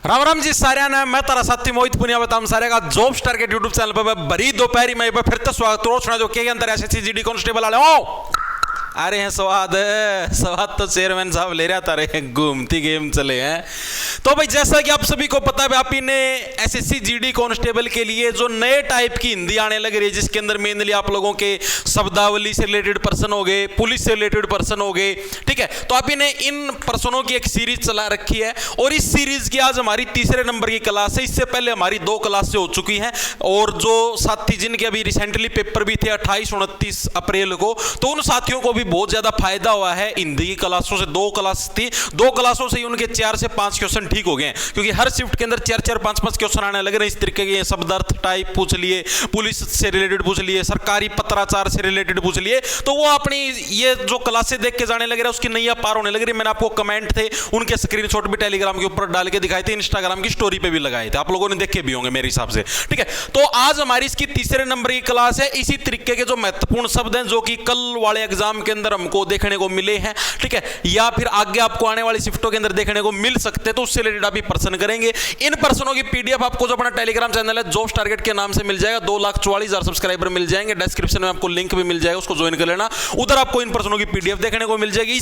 राम राम जी सारे ने मैं तारा साथी मोहित पुनिया बताऊं सारे का जॉब स्टार के यूट्यूब चैनल पर बड़ी दोपहरी में फिर तो स्वागत रोचना जो के अंदर एसएससी जीडी कांस्टेबल वाले ओ आ रहे हैं स्वाद तो चेयरमैन साहब ले रहा था रे घूमती गेम चले हैं। तो भाई जैसा कि आप सभी को पता है आप ने एसएससी जीडी कांस्टेबल के लिए जो नए टाइप की हिंदी आने लग रही है जिसके अंदर मेनली आप लोगों के शब्दावली से रिलेटेड पर्सन हो गए, पुलिस से रिलेटेड पर्सन हो गए, ठीक है। तो आप ने इन पर्सनों की एक सीरीज चला रखी है और इस सीरीज की आज हमारी तीसरे नंबर की क्लास है। इससे पहले हमारी 2 क्लासें हो चुकी हैं और जो साथी जिनके अभी रिसेंटली पेपर भी थे 28-29 अप्रैल को, तो उन साथियों को भी बहुत ज्यादा फायदा हुआ है। हिंदी की क्लासों से 2 क्लास थी, 2 क्लासों से ही उनके 4 से 5 क्वेश्चन ठीक हो गए हैं क्योंकि हर शिफ्ट के अंदर 4-4, 5-5 क्वेश्चन आने लगे। इस तरीके के शब्दार्थ टाइप पूछ लिए, पुलिस से रिलेटेड पूछ लिए, सरकारी पत्राचार से रिलेटेड पूछ लिए, तो वो अपनी ये जो क्लासें देख के जाने लग रहा है उसकी नैया पार होने लग रही। मैंने आपको कमेंट थे उनके स्क्रीनशॉट भी टेलीग्राम के ऊपर डाल के दिखाए थे, इंस्टाग्राम की स्टोरी पे भी लगाए थे, आप लोगों ने देखे भी होंगे मेरे हिसाब से, ठीक है। तो आज हमारी इसकी तीसरे नंबर की क्लास है। इसी तरीके के जो महत्वपूर्ण शब्द हैं जो कि कल वाले एग्जाम के अंदर हमको देखने को मिले हैं, ठीक है, या फिर आगे आपको आने वाली शिफ्टों के अंदर देखने को मिल सकते हैं, तो उससे रिलेटेड आप पर्सन करेंगे। इन पर्सनों की पीडीएफ आपको जो अपना टेलीग्राम चैनल है जॉब्स टारगेट के नाम से मिल जाएगा। 2,44,000 सब्सक्राइबर मिल जाएंगे। डिस्क्रिप्शन में आपको लिंक भी मिल जाएगा, उसको ज्वाइन कर लेना। उधर आपको इन पर्सनों की पीडीएफ देखने को मिल जाएगी।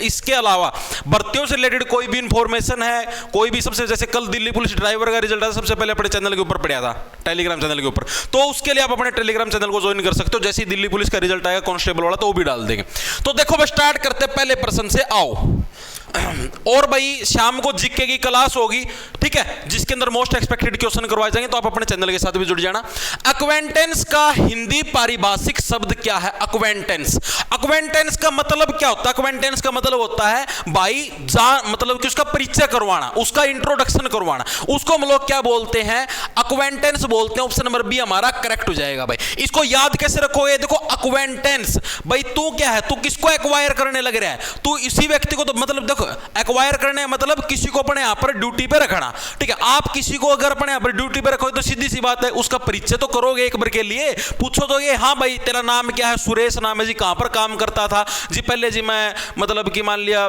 इसके अलावा भर्तियों से रिलेटेड कोई भी इंफॉर्मेशन है, कोई भी सबसे जैसे कल दिल्ली पुलिस ड्राइवर का रिजल्ट सबसे पहले अपने चैनल के ऊपर पड़ा था, टेलीग्राम चैनल के ऊपर, तो उसके लिए आप अपने टेलीग्राम चैनल को ज्वाइन कर सकते हो। जैसे ही दिल्ली पुलिस का रिजल्ट आएगा कांस्टेबल वाला तो वो भी डाल देंगे। तो देखो बस स्टार्ट करते पहले प्रश्न से, आओ। और भाई शाम को जीके की क्लास होगी, ठीक है, जिसके अंदर मोस्ट एक्सपेक्टेड क्वेश्चन करवाए जाएंगे, तो आप अपने चैनल के साथ भी जुड़ जाना। एक्वेंटेंस का हिंदी पारिभाषिक शब्द क्या है? एक्वेंटेंस। एक्वेंटेंस का मतलब क्या होता है? एक्वेंटेंस का मतलब होता है भाई मतलब कि उसका परिचय करवाना, उसका इंट्रोडक्शन करवाना, उसको हम लोग क्या बोलते हैं? एक्वेंटेंस बोलते हैं। ऑप्शन नंबर बी हमारा करेक्ट हो जाएगा। भाई इसको याद कैसे रखोगे? देखो एक्वेंटेंस, भाई तू क्या है, तू किसको एक्वायर करने लग रहा है? तू इसी व्यक्ति को, तो मतलब देखो एक्वायर करने मतलब किसी को अपने यहां पर ड्यूटी पे रखना, ठीक है। आप किसी को अगर अपने यहां पर ड्यूटी पे रखोगे तो सीधी सी बात है उसका परिचय तो करोगे एक बार के लिए, पूछो तो ये, हाँ भाई तेरा नाम क्या है? सुरेश नाम है जी, कहां पर काम करता था जी? पहले जी मैं मतलब कि मान लिया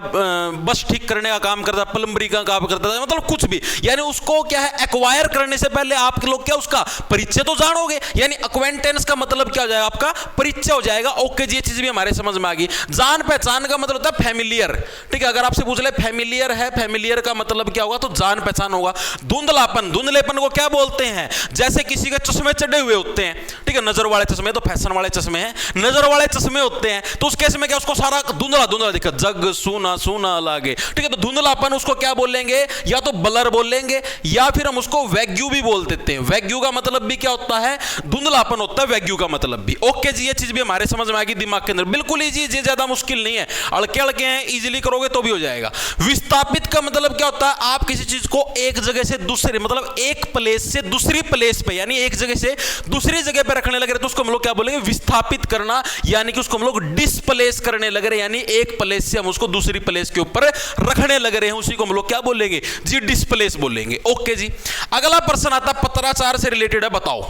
बस ठीक करने का काम करता, प्लम्बरी का काम करता था, मतलब कुछ भी, यानी उसको क्या है एक्वायर करने से पहले आप लोग क्या उसका परिचय तो जानोगे, यानी एक्वेंटेंस का मतलब क्या हो जाएगा? आपका परिचय हो जाएगा। ओके जी, ये चीज भी हमारे समझ में आ गई। जान पहचान का मतलब होता है फैमिलियर, ठीक है। अगर आपसे पूछ ले फैमिलियर है, फैमिलियर का मतलब क्या होगा? तो जान पहचान होगा। धुंधलापन, धुंधलेपन को क्या बोलते हैं? जैसे किसी के चश्मे चढ़े हुए होते हैं, ठीक है, नजर वाले चश्मे, तो फैशन वाले चश्मे हैं, नजर वाले चश्मे होते हैं, तो उस केस में क्या उसको सारा धुंधला धुंधला दिखा, जग सूना सूना लागे, ठीक है। तो धुंधलापन उसको क्या बोलेंगे? या तो ब्लर बोलेंगे या फिर हम उसको वैग्यू भी बोल देते हैं। वैग्यू का मतलब भी क्या होता है? धुंधलापन होता है वैग्यू का मतलब भी। ओके जी, ये चीज भी हमारे समझ में आएगी दिमाग के अंदर, बिल्कुल इजी, ये ज्यादा मुश्किल नहीं है, अड़के अड़के हैं, इजीली करोगे तो भी हो जाएगा। विस्थापित का मतलब क्या होता है? आप किसी चीज को एक जगह से दूसरे, मतलब एक प्लेस से दूसरी प्लेस पे, यानी एक जगह से दूसरी जगह पे रखने लग रहे, तो उसको हम लोग क्या बोलेंगे? विस्थापित करना, यानी कि उसको हम लोग डिस्प्लेस करने लग रहे, यानी एक प्लेस से हम उसको दूसरी प्लेस के ऊपर रखने लग रहे हैं, उसी को हम लोग क्या बोलेंगे जी? डिस्प्लेस बोलेंगे। ओके जी, अगला प्रश्न आता है पत्राचार से रिलेटेड है, बताओ।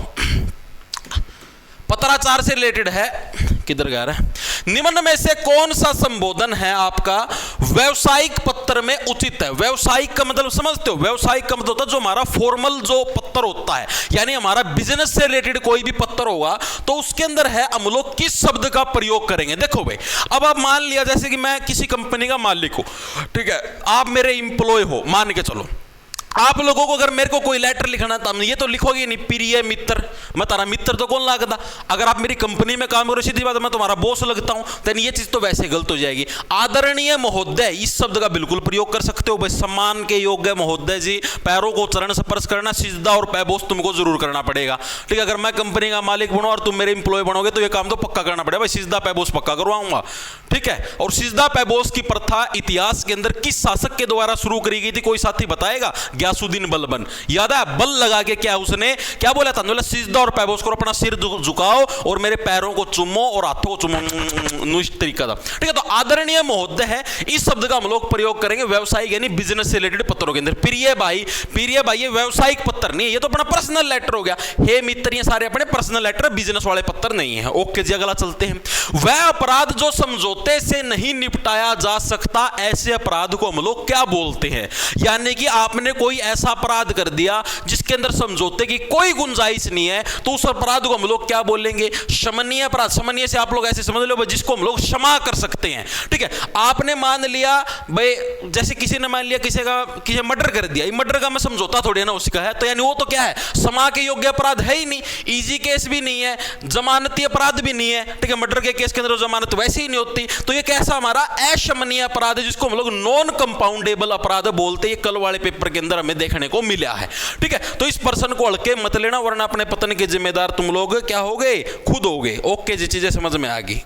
पत्राचार से रिलेटेड है, किधर गया है? निम्न में से कौन सा संबोधन है आपका व्यवसायिक पत्र में उचित है? व्यवसायिक का मतलब समझते हो? व्यवसायिक का मतलब होता है जो हमारा फॉर्मल जो पत्र होता है, यानी हमारा बिजनेस से रिलेटेड कोई भी पत्र होगा तो उसके अंदर है हम लोग किस शब्द का प्रयोग करेंगे। देखो भाई, अब आप मान लिया जैसे कि मैं किसी कंपनी का मालिक हूं, ठीक है, आप मेरे इंप्लॉय हो, मान के चलो। आप लोगों को अगर मेरे को कोई लेटर लिखना था, ये तो लिखोगे नहीं प्रिय मित्र, मैं तारा मित्र तो कौन लगता। अगर आप मेरी कंपनी में काम करो, सीधी बात मैं तुम्हारा बॉस लगता हूं, तो ये चीज तो वैसे गलत हो जाएगी। आदरणीय महोदय इस शब्द का बिल्कुल प्रयोग कर सकते हो। भाई सम्मान के योग्य महोदय जी, पैरों को चरण स्पर्श करना, सिजदा और पैबोस तुमको जरूर करना पड़ेगा, ठीक है। अगर मैं कंपनी का मालिक बनूं और तुम मेरे इंप्लॉय बनोगे तो ये काम तो पक्का करना पड़ेगा भाई, सिजदा पैबोस पक्का करवाऊंगा, ठीक है। और सिजदा पैबोस की प्रथा इतिहास के अंदर किस शासक के द्वारा शुरू करी गई थी? कोई साथी बताएगा? ग्यासुद्दीन बलबन, याद है? बल लगा के क्या उसने क्या बोला था? बोला सिजदा और पैबोस करो, अपना सिर झुकाओ और मेरे पैरों को चुमो और हाथों को चुमो, इस तरीका था, ठीक है। तो आदरणीय महोदय है, इस शब्द का हम लोग प्रयोग करेंगे व्यवसायिक यानी बिजनेस से रिलेटेड पत्रों के अंदर। प्रिय भाई, प्रिय भाई ये व्यवसायिक पत्र नहीं है, ये तो अपना पर्सनल लेटर हो गया। हे मित्र, ये सारे अपने पर्सनल लेटर, बिजनेस वाले पत्र नहीं है। ओके जी, अगला चलते हैं। वह अपराध जो समझौते से नहीं निपटाया जा सकता, ऐसे अपराध को हम लोग क्या बोलते हैं? यानी कि आपने कोई कोई ऐसा अपराध कर दिया जिसके अंदर समझौते की कोई गुंजाइश नहीं है, तो उस अपराध को हम लोग क्या बोलेंगे? शमनीय अपराध। शमनीय से आप लोग ऐसे समझ लो जिसको हम लोग क्षमा कर सकते हैं। ठीक है, आपने मान लिया भाई, जैसे किसी ने मान लिया किसी मर्डर कर दिया, मर्डर का मैं समझौता थोड़ी ना उसका है, तो यानी वो तो क्या है? क्षमा के योग्य अपराध है ही नहीं, इजी केस भी नहीं है, जमानती अपराध भी नहीं है। ठीक है, मर्डर के केस के अंदर जमानत वैसे ही नहीं होती, तो ये कैसा हमारा अशमनीय अपराध है, जिसको हम लोग नॉन कंपाउंडेबल अपराध बोलते हैं। कल वाले पेपर के अंदर हमें देखने को मिला है। ठीक है, तो इस पर्सन को हल्के मत लेना, वरना अपने पतन के जिम्मेदार तुम लोग क्या हो गए? खुद हो गए। ओके जी, चीजें समझ में आ गई।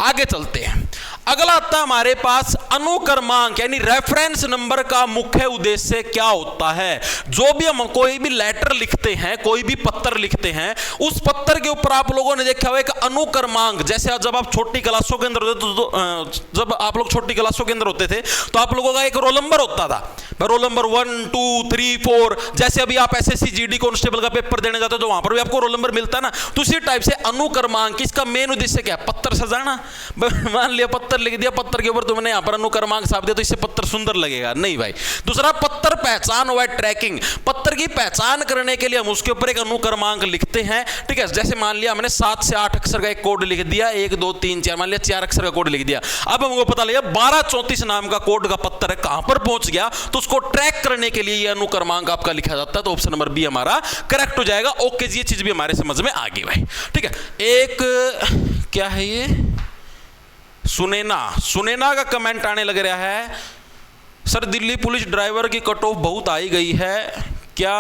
आगे चलते हैं। अगला आता है हमारे पास अनुक्रमांक, यानी रेफरेंस नंबर का मुख्य उद्देश्य क्या होता है? जो भी हम कोई भी लेटर लिखते हैं, कोई भी पत्र लिखते हैं, उस पत्र के ऊपर आप लोगों ने देखा होगा एक अनुक्रमांक। जैसे जब आप छोटी क्लासों के अंदर होते जब आप लोग छोटी क्लासों के अंदर होते थे, तो आप लोगों का एक रोल नंबर होता था, रोल नंबर 1 2 3 4। जैसे अभी आप एसएससी जीडी कांस्टेबल का पेपर देने जाते हो तो वहां पर भी आपको रोल नंबर मिलता है ना, तो उसी टाइप से अनुक्रमांक, इसका मेन उद्देश्य क्या है? पत्र सजाना। मान लिया पत्र लिख दिया, पत्र के ऊपर तुमने यहां पर अनुक्रमांक छाप दिया, तो इससे पत्र सुंदर लगेगा नहीं भाई। दूसरा, पत्र पहचान हुआ ट्रैकिंग। पत्र की पहचान करने के लिए हम उसके ऊपर एक अनुक्रमांक लिखते हैं। ठीक है, जैसे मान लिया हमने 7 से 8 अक्षर का एक कोड लिख दिया, 1 2 3 4, मान लिया 4 अक्षर का कोड लिख दिया। अब हमको पता लगा 1234 नाम का कोड का पत्र है, कहां पर पहुंच गया, तो उसको ट्रैक करने के लिए यह अनुक्रमांक आपका लिखा जाता है। तो ऑप्शन नंबर बी हमारा करेक्ट हो जाएगा। ओके जी, ये चीज भी हमारे समझ में आ गई भाई। ठीक है, एक क्या है ये? सुनैना का कमेंट आने लग रहा है, सर दिल्ली पुलिस ड्राइवर की कट ऑफ बहुत आई गई है, क्या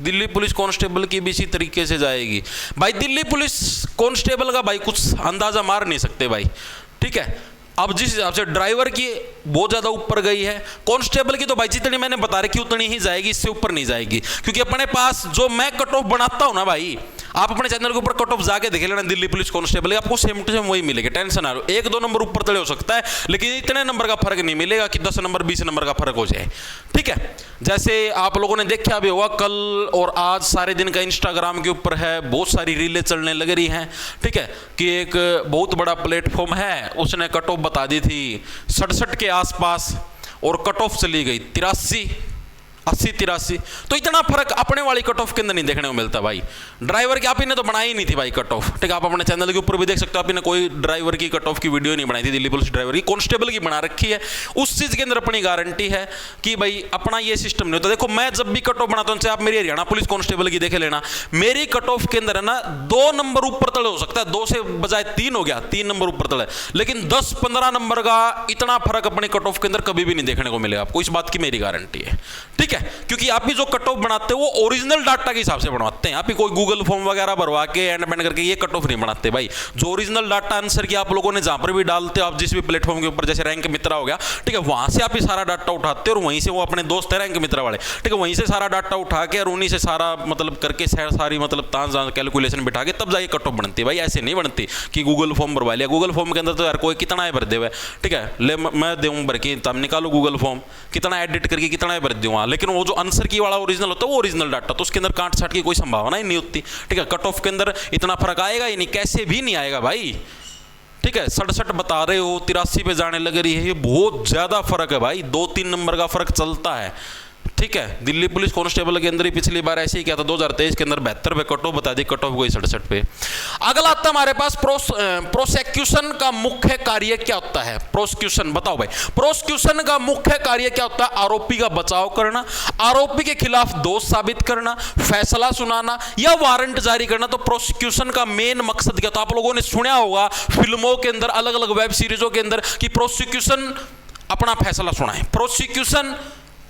दिल्ली पुलिस कांस्टेबल की भी इसी तरीके से जाएगी? भाई दिल्ली पुलिस कांस्टेबल का भाई कुछ अंदाजा मार नहीं सकते भाई। ठीक है, अब जिस हिसाब से ड्राइवर की बहुत ज्यादा ऊपर गई है, कांस्टेबल की तो भाई जितनी मैंने बता रखी उतनी ही जाएगी, इससे ऊपर नहीं जाएगी। क्योंकि अपने पास जो मैं कट ऑफ बनाता हूं ना भाई, आप अपने चैनल के ऊपर कट ऑफ जाके देख लेना दिल्ली पुलिस कांस्टेबल, आपको सेम टू सेम वही मिलेगा, टेंशन ना लो। 1-2 नंबर ऊपर तले हो सकता है, लेकिन इतने नंबर का फर्क नहीं मिलेगा कि 10 नंबर 20 नंबर का फर्क हो जाए। ठीक है, जैसे आप लोगों ने देखा भी होगा, कल और आज सारे दिन का इंस्टाग्राम के ऊपर है, बहुत सारी रीलें चलने लग रही हैं। ठीक है, कि एक बहुत बड़ा प्लेटफॉर्म है, उसने कट ऑफ बता दी थी 67 के आसपास, और कट ऑफ चली गई 83 80 83। तो इतना फर्क अपने वाली कट ऑफ के अंदर नहीं देखने को मिलता भाई। ड्राइवर की आप ही ने तो बनाई नहीं थी भाई कट ऑफ। ठीक है, आप अपने चैनल के ऊपर भी देख सकते हो, आप ने कोई ड्राइवर की कट ऑफ की वीडियो नहीं बनाई थी, दिल्ली पुलिस ड्राइवर की, कांस्टेबल की बना रखी है। उस चीज के अंदर अपनी गारंटी है कि भाई अपना ये सिस्टम नहीं होता। देखो मैं जब भी कट ऑफ बनाता हूं, चाहे आप मेरी हरियाणा पुलिस कांस्टेबल की देखे लेना, मेरी कट ऑफ के अंदर है ना 2 नंबर ऊपर तले हो सकता है, 2 से बजाय 3 हो गया, 3 नंबर ऊपर तले, लेकिन 10-15 नंबर का इतना फर्क अपने कट ऑफ के अंदर कभी भी नहीं देखने को मिलेगा आपको, इस बात की मेरी गारंटी है। ठीक है, क्योंकि आप जो कट ऑफ बनाते हैं वो ओरिजिनल डाटा के हिसाब से बनवाते हैं, आप ही कोई गूगल फॉर्म वगैरह भरवा के एंड पेंड करके ये कट ऑफ नहीं बनाते भाई। जो ओरिजिनल डाटा आंसर की आप लोगों ने जहां पर भी डालते हो, आप जिस भी प्लेटफॉर्म के ऊपर, जैसे रैंक मित्रा हो गया, ठीक है, वहां से आप ही सारा डाटा उठाते हो, और वहीं से वो अपने दोस्त है रैंक मित्रा वाले, ठीक है, वहीं से सारा डाटा उठा के और उन्हीं से सारा मतलब करके सारी मतलब तांज कैलकुलेशन बिठा के तब जाके कट ऑफ बनती है भाई। ऐसे नहीं बनती कि गूगल फॉर्म भरवा लिया, गूगल फॉर्म के अंदर तो यार कोई कितना है भर दे हुआ, ठीक है, ले मैं दूँ भर के, तब निकालो गूगल फॉर्म, कितना एडिट करके कितना भर दूँ, लेकिन वो जो आंसर की वाला ओरिजिनल होता है वो ओरिजिनल डाटा, तो उसके अंदर काट छाट की कोई संभावना ही नहीं होती। ठीक है, कट ऑफ के अंदर इतना फर्क आएगा ही नहीं, कैसे भी नहीं आएगा भाई। ठीक है, 67 बता रहे हो, 83 पे जाने लग रही है, ये बहुत ज्यादा फर्क है भाई, 2-3 नंबर का फर्क चलता है। ठीक है, दिल्ली पुलिस कांस्टेबल के अंदर ही पिछली बार ऐसे ही किया था, 2023 के अंदर 72 पे कट ऑफ बता दी, कट ऑफ गई 67 पे। अगला आता हमारे पास प्रोसिक्यूशन का मुख्य कार्य क्या होता है? प्रोसिक्यूशन बताओ भाई, प्रोसिक्यूशन का मुख्य कार्य क्या होता है? आरोपी का बचाव करना, आरोपी के खिलाफ दोष साबित करना, फैसला सुनाना या वारंट जारी करना। तो प्रोसिक्यूशन का मेन मकसद क्या था? आप लोगों ने सुना होगा फिल्मों के अंदर, अलग अलग वेब सीरीजों के अंदर, कि प्रोसिक्यूशन अपना फैसला सुनाए, प्रोसिक्यूशन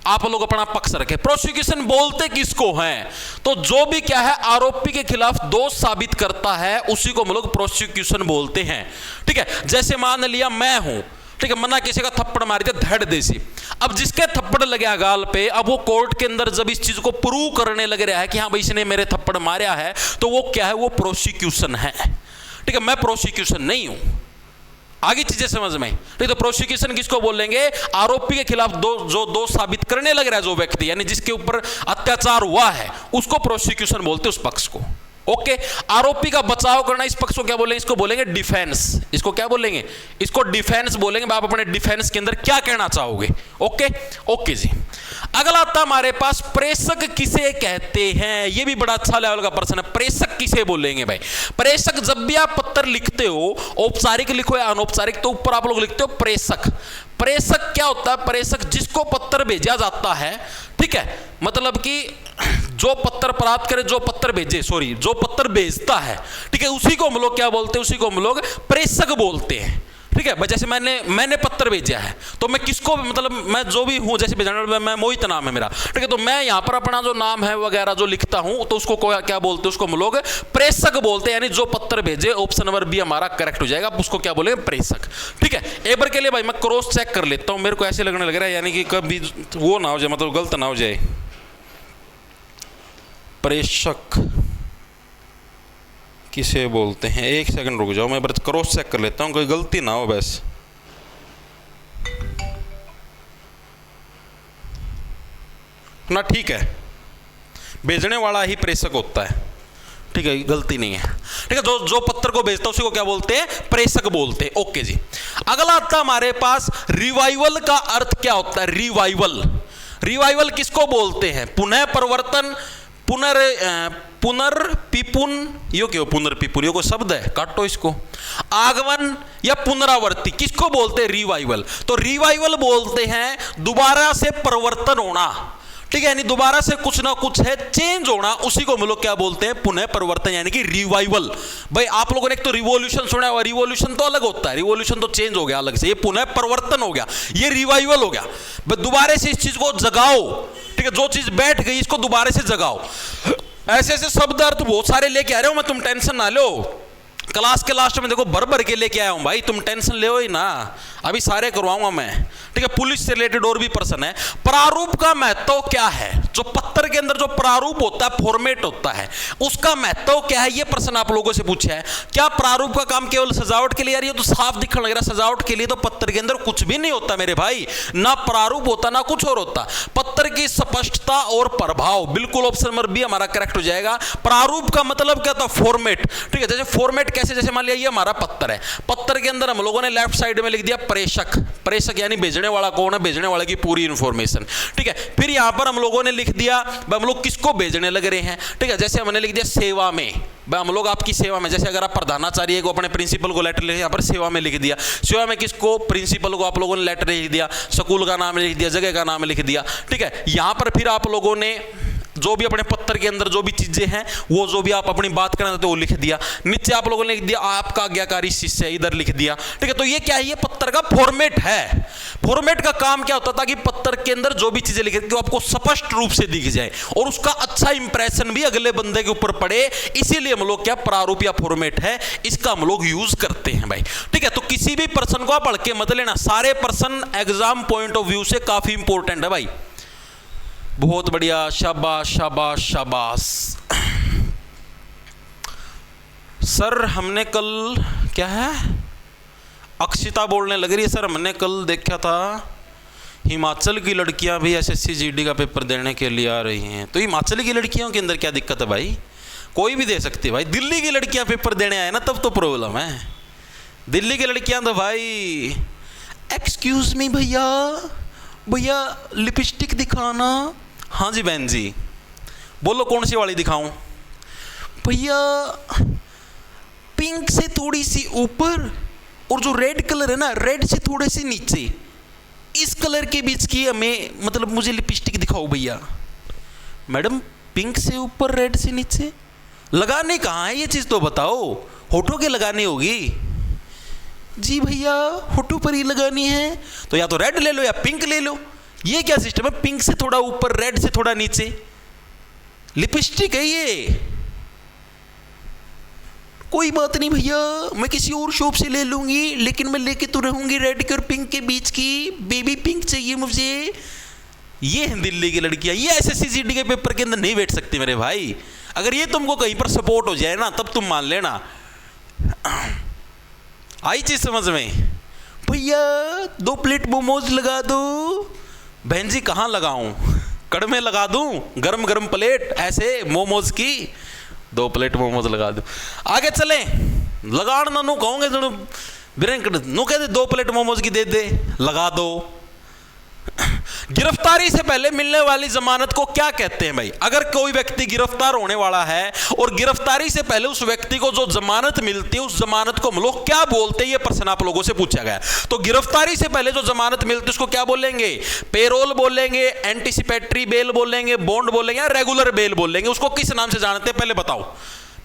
आप लोग अपना पक्ष रखें। प्रोसिक्यूशन बोलते किसको हैं? तो जो भी क्या है आरोपी के खिलाफ दोष साबित करता है उसी को हम लोग प्रोसिक्यूशन बोलते हैं। ठीक है, जैसे मान लिया मैं हूं, ठीक है, मना किसी का थप्पड़ मार दिया धड़ देसी, अब जिसके थप्पड़ लगे गाल पे, अब वो कोर्ट के अंदर जब इस चीज को प्रूव करने लग रहा है कि हाँ भाई इसने मेरे थप्पड़ मारा है, तो वो क्या है? वो प्रोसिक्यूशन है। ठीक है, मैं प्रोसिक्यूशन नहीं हूं। आगे चीजें समझ में। ठीक, तो प्रोसिक्यूशन किसको बोलेंगे? आरोपी के खिलाफ जो दोष साबित करने लग रहा है जो व्यक्ति, यानी जिसके ऊपर अत्याचार हुआ है, उसको प्रोसिक्यूशन बोलते हैं, उस पक्ष को। ओके, आरोपी का बचाव करना, इस पक्ष को क्या बोलेंगे? इसको बोलेंगे डिफेंस। इसको क्या बोलेंगे? इसको डिफेंस बोलेंगे। आप अपने डिफेंस के अंदर क्या कहना चाहोगे? ओके ओके जी। अगला था हमारे पास प्रेषक किसे कहते हैं। ये भी बड़ा अच्छा लेवल का प्रश्न है, प्रेषक किसे बोलेंगे भाई। प्रेषक, जब भी आप पत्र लिखते हो, औपचारिक लिखो या अनौपचारिक, तो ऊपर आप लोग लिखते हो प्रेषक। प्रेषक क्या होता है? प्रेषक जिसको पत्र भेजा जाता है, ठीक है, मतलब कि जो पत्र प्राप्त करे, जो पत्र भेजे, सॉरी, जो पत्र भेजता है, ठीक है, उसी को हम लोग क्या बोलते हैं? उसी को हम लोग प्रेषक बोलते हैं, ठीक है। जैसे मैंने पत्र भेजा है, तो मैं किसको, मतलब मैं जो भी हूं, जैसे भेजने वाला मैं मोहित नाम है मेरा, ठीक है, तो मैं यहां पर अपना जो नाम है वगैरह जो लिखता हूं, तो उसको क्या बोलते हैं? उसको हम लोग प्रेषक बोलते हैं, यानी जो पत्र भेजे। ऑप्शन नंबर बी हमारा करेक्ट हो जाएगा, उसको क्या बोलेंगे? प्रेषक, ठीक है। एक बार के लिए भाई मैं क्रॉस चेक कर लेता हूं, मेरे को ऐसे लगने लग रहा है यानी कि कभी वो ना हो जाए, मतलब गलत ना हो जाए। प्रेषक किसे बोलते हैं? एक सेकंड रुक जाओ, मैं बस क्रॉस चेक कर लेता हूं, कोई गलती ना हो बस। ना ठीक है, भेजने वाला ही प्रेषक होता है, ठीक है, गलती नहीं है, ठीक है। जो पत्र को भेजता है उसी को क्या बोलते हैं? प्रेषक बोलते हैं। ओके जी। अगला आता है हमारे पास रिवाइवल का अर्थ क्या होता है? रिवाइवल, रिवाइवल किसको बोलते हैं? पुनः परिवर्तन, पुनर्पिपुन, यो क्यों पुनर्पिपुन, यो कोई शब्द है? काटो इसको। आगमन या पुनरावर्ती, किसको बोलते हैं? रिवाइवल। तो रिवाइवल बोलते हैं दोबारा से परिवर्तन होना, ठीक है, यानी दोबारा से कुछ ना कुछ है चेंज होना, उसी को हम लोग क्या बोलते हैं? पुनः परिवर्तन, यानी कि रिवाइवल। भाई आप लोगों ने एक तो रिवॉल्यूशन सुना है, रिवॉल्यूशन तो अलग होता है, रिवॉल्यूशन तो चेंज हो गया अलग से, ये पुनः परिवर्तन हो गया, ये रिवाइवल हो गया। दोबारा से इस चीज को जगाओ, ठीक है, जो चीज बैठ गई इसको दोबारा से जगाओ। ऐसे ऐसे शब्द अर्थ बहुत सारे लेके आ रहे हो मैं, तुम टेंशन ना लो। क्लास के लास्ट में देखो भर भर के लेके आया हूं भाई, तुम टेंशन ले ही ना, अभी सारे करवाऊंगा मैं, ठीक है। पुलिस से रिलेटेड और भी प्रश्न है। प्रारूप का महत्व क्या है? जो पत्र के अंदर जो प्रारूप होता है, फॉर्मेट होता है, उसका महत्व क्या है? ये प्रश्न आप लोगों से पूछा है। क्या प्रारूप का काम केवल सजावट के लिए? यार ये तो साफ दिखने लग रहा है, सजावट के लिए तो पत्र के अंदर कुछ भी नहीं होता मेरे भाई, ना प्रारूप होता ना कुछ और होता। पत्र की स्पष्टता और प्रभाव, बिल्कुल ऑप्शन नंबर बी हमारा करेक्ट हो जाएगा। प्रारूप का मतलब क्या था? फॉर्मेट, ठीक है। जैसे फॉर्मेट कैसे? जैसे मान लिया ये हमारा पत्र है, पत्र के अंदर हम लोगों ने लेफ्ट साइड में लिख दिया प्रेषक। प्रेषक यानी भेजने वाला कौन है? भेजने वाले की पूरी इंफॉर्मेशन, ठीक है। फिर यहां पर हम लोगों ने लिख दिया हम लोग किसको भेजने लग रहे हैं, ठीक है। जैसे हमने लिख दिया सेवा में, हम लोग आपकी सेवा में। जैसे अगर आप प्रधानाचार्य को, अपने प्रिंसिपल को लेटर लिख, यहाँ पर सेवा में लिख दिया। सेवा में किसको? प्रिंसिपल को आप लोगों ने लेटर लिख दिया, स्कूल का नाम लिख दिया, जगह का नाम लिख दिया, ठीक है। यहां पर फिर आप लोगों ने जो भी अपने पत्र के अंदर जो भी चीजें हैं, वो जो भी आप अपनी बात करना चाहते हो वो लिख दिया। नीचे आप लोगों ने लिख दिया आपका आज्ञाकारी शिष्य, इधर लिख दिया, ठीक है। तो ये क्या है? ये पत्र का फॉर्मेट है। फॉर्मेट का काम क्या होता था कि पत्र के अंदर जो भी चीजें लिखी थी वो आपको स्पष्ट रूप से दिख जाए और उसका अच्छा इंप्रेशन भी अगले बंदे के ऊपर पड़े, इसीलिए हम लोग क्या प्रारूप या फॉर्मेट है, इसका हम लोग यूज करते हैं भाई, ठीक है। तो किसी भी प्रश्न को आप पढ़ के मत लेना, सारे प्रश्न एग्जाम पॉइंट ऑफ व्यू से काफी इंपॉर्टेंट है भाई। बहुत बढ़िया, शाबाश शाबाश शाबाश। सर हमने कल, क्या है, अक्षिता बोलने लग रही है, सर हमने कल देखा था हिमाचल की लड़कियां भी एसएससी जीडी का पेपर देने के लिए आ रही हैं। तो हिमाचल की लड़कियों के अंदर क्या दिक्कत है भाई? कोई भी दे सकती है भाई। दिल्ली की लड़कियां पेपर देने आए ना, तब तो प्रॉब्लम है। दिल्ली की लड़कियां तो भाई, एक्सक्यूज मी भैया, भैया लिपस्टिक दिखाना। हाँ जी बहन जी, बोलो कौन सी वाली दिखाऊं? भैया पिंक से थोड़ी सी ऊपर और जो रेड कलर है ना, रेड से थोड़े से नीचे, इस कलर के बीच की हमें, मतलब मुझे लिपस्टिक दिखाओ भैया। मैडम पिंक से ऊपर रेड से नीचे लगाने कहाँ है? ये चीज़ तो बताओ। होठों के लगानी होगी। जी भैया होठों पर ही लगानी है, तो या तो रेड ले लो या पिंक ले लो। ये क्या सिस्टम है? पिंक से थोड़ा ऊपर, रेड से थोड़ा नीचे, लिपस्टिक है ये। कोई बात नहीं भैया, मैं किसी और शॉप से ले लूंगी, लेकिन मैं लेके तो रहूंगी रेड के और पिंक के बीच की, बेबी पिंक चाहिए मुझे। ये है दिल्ली की लड़कियां, ये एसएससी जीडी के पेपर के अंदर नहीं बैठ सकती मेरे भाई। अगर ये तुमको कहीं पर सपोर्ट हो जाए ना, तब तुम मान लेना। आई चीज समझ में? भैया 2 प्लेट मोमोज लगा दो। बहन जी कहाँ लगाऊं? कड़ में लगा दूं? गरम गरम प्लेट ऐसे मोमोज की 2 प्लेट मोमोज लगा दूं। आगे चलें, लगाड़ ना नू कहोगे नु कहते 2 प्लेट मोमोज की दे दे, लगा दो। गिरफ्तारी से पहले मिलने वाली जमानत को क्या कहते हैं भाई? अगर कोई व्यक्ति गिरफ्तार होने वाला है और गिरफ्तारी से पहले उस व्यक्ति को जो जमानत मिलती है, उस जमानत को हम लोग क्या बोलते हैं? ये प्रश्न आप लोगों से पूछा गया। तो गिरफ्तारी से पहले जो जमानत मिलती है उसको क्या बोलेंगे? पेरोल बोलेंगे, एंटीसिपेटरी बेल बोलेंगे, बॉन्ड बोलेंगे या रेगुलर बेल बोलेंगे? उसको किस नाम से जानते हैं पहले बताओ?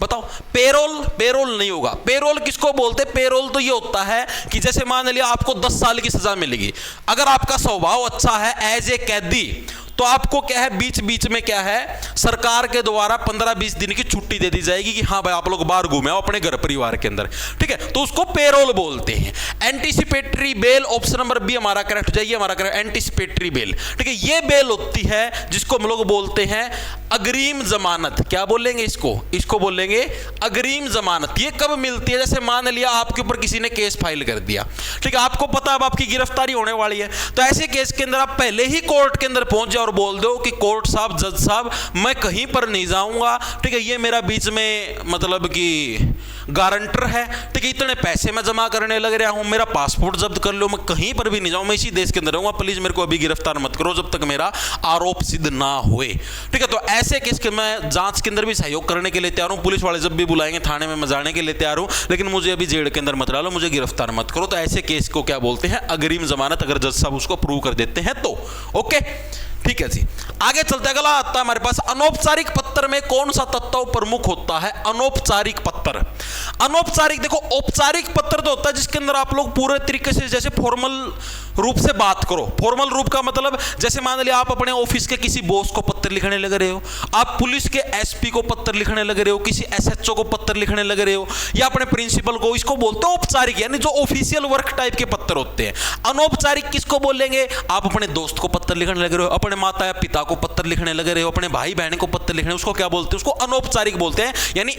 बताओ। पेरोल, पेरोल नहीं होगा। पेरोल किसको बोलते? पेरोल तो ये होता है कि जैसे मान लिया आपको 10 साल की सजा मिलेगी, अगर आपका स्वभाव अच्छा है एज ए कैदी, तो आपको क्या है, बीच बीच में क्या है, सरकार के द्वारा 15-20 दिन की छुट्टी दे दी जाएगी कि हाँ भाई आप लोग बाहर घूमे आओ अपने घर परिवार के अंदर, ठीक है? तो उसको पेरोल बोलते हैं। Anticipatory bail, option number B हमारा करेक्ट हो जाइए, हमारा करेक्ट एंटीसिपेटरी बेल, ठीक है? ये बेल होती है जिसको हम लोग बोलते हैं अग्रिम जमानत। क्या बोलेंगे इसको? इसको बोलेंगे अग्रिम जमानत। ये कब मिलती है? जैसे मान लिया आपके ऊपर किसी ने केस फाइल कर दिया, ठीक है, आपको पता है अब आपकी गिरफ्तारी होने वाली है, तो ऐसे केस के अंदर आप पहले ही कोर्ट के अंदर पहुंच जाओ और बोल दो कि कोर्ट साहब, जज साहब, मैं कहीं पर नहीं जाऊंगा, ठीक है, ये मेरा बीच में मतलब कि गारंटर है, ठीक है, इतने पैसे मैं जमा करने लग रहा हूं, मेरा पासपोर्ट जब्त कर लो, मैं कहीं पर भी नहीं जाऊं, मैं इसी देश के अंदर रहूंगा, प्लीज मेरे को अभी गिरफ्तार मत करो जब तक मेरा आरोप सिद्ध ना होए, ठीक है? तो ऐसे केस के मैं जांच के अंदर भी सहयोग करने के लिए तैयार हूं, पुलिस वाले जब भी बुलाएंगे थाने में मैं जाने के लिए तैयार हूं, लेकिन मुझे अभी जेल के अंदर मत डालो, मुझे गिरफ्तार मत करो। तो ऐसे केस को क्या बोलते हैं? अग्रिम जमानत, अगर जज साहब उसको अप्रूव कर देते हैं तो। ओके, ठीक है जी, आगे चलते अगला आता है हमारे पास अनौपचारिक पत्र में कौन सा तत्व प्रमुख होता है? अनौपचारिक पत्र। अनौपचारिक, देखो औपचारिक पत्र तो होता है जिसके अंदर आप लोग पूरे तरीके से जैसे फॉर्मल रूप से बात करो। फॉर्मल रूप का मतलब जैसे मान लिया आप अपने ऑफिस के किसी बॉस को पत्र लिखने लग रहे हो, आप पुलिस के एसपी को पत्र लिखने लग रहे हो, किसी एसएचओ को पत्र लिखने लग रहे हो, या अपने प्रिंसिपल को, इसको बोलते हैं औपचारिक, यानी जो ऑफिशियल वर्क टाइप के पत्र होते हैं। अनौपचारिक किसको बोलेंगे? आप अपने दोस्त को पत्र लिखने लग रहे हो, अपने माता या पिता को पत्र लिखने लग रहे हो, अपने भाई बहन को पत्र लिखने, उसको क्या बोलते हैं? उसको अनौपचारिक बोलते हैं, यानी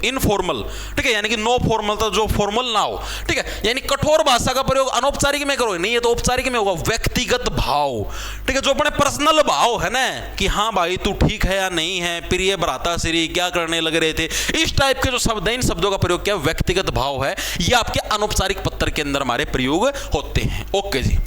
इनफॉर्मल, ठीक है, यानी कि नो फॉर्मल था जो फॉर्मल ना हो, ठीक है, यानी कठोर भाषा का प्रयोग अनौपचारिक में करो, नहीं ये तो औपचारिक में होगा। व्यक्तिगत भाव, ठीक है, जो अपने पर्सनल भाव है ना कि हाँ भाई तू ठीक है या नहीं है, प्रिय भ्राता श्री क्या करने लग रहे थे, इस टाइप के जो शब्द हैं, इन शब्दों का प्रयोग क्या? व्यक्तिगत भाव है, ये आपके अनौपचारिक पत्र के अंदर हमारे प्रयोग होते हैं। ओके जी,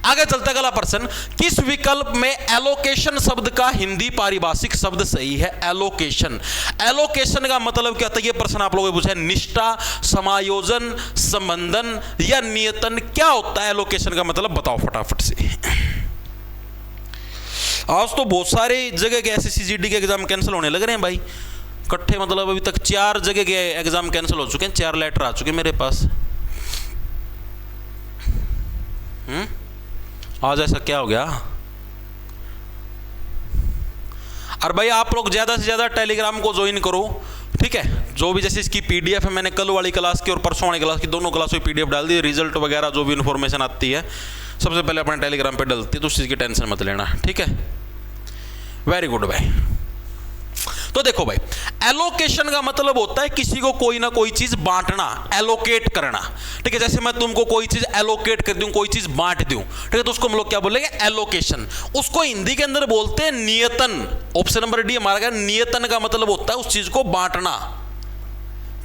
आगे चलता अगला प्रश्न, किस विकल्प में एलोकेशन शब्द का हिंदी पारिभाषिक शब्द सही है? एलोकेशन। एलोकेशन का मतलब क्या था? ये प्रश्न आप लोगों ने पूछा है। निष्ठा, समायोजन, संबंधन या नियतन, क्या होता है एलोकेशन का मतलब? बताओ फटाफट से। आज तो बहुत सारे जगह के एसएससी के एग्जाम कैंसिल होने लग रहे हैं भाई, इकट्ठे, मतलब अभी तक 4 जगह के एग्जाम कैंसिल हो चुके हैं, 4 लेटर आ चुके हैं मेरे पास। आज ऐसा क्या हो गया? और भाई आप लोग ज़्यादा से ज़्यादा टेलीग्राम को ज्वाइन करो, ठीक है? जो भी जैसे इसकी पीडीएफ है, मैंने कल वाली क्लास की और परसों वाली क्लास की दोनों क्लास में पीडीएफ डाल दी, रिजल्ट वगैरह जो भी इन्फॉर्मेशन आती है सबसे पहले अपने टेलीग्राम पे डलती है, तो उस चीज़ की टेंशन मत लेना, ठीक है? वेरी गुड भाई। तो देखो भाई, एलोकेशन का मतलब होता है किसी को कोई ना कोई चीज बांटना, एलोकेट करना, ठीक है? जैसे मैं तुमको कोई चीज एलोकेट कर दूं, कोई चीज बांट दूं, ठीक है, तो उसको हम लोग क्या बोलेंगे? एलोकेशन। उसको हिंदी के अंदर बोलते हैं नियतन। ऑप्शन नंबर डी हमारा क्या? नियतन का मतलब होता है उस चीज को बांटना,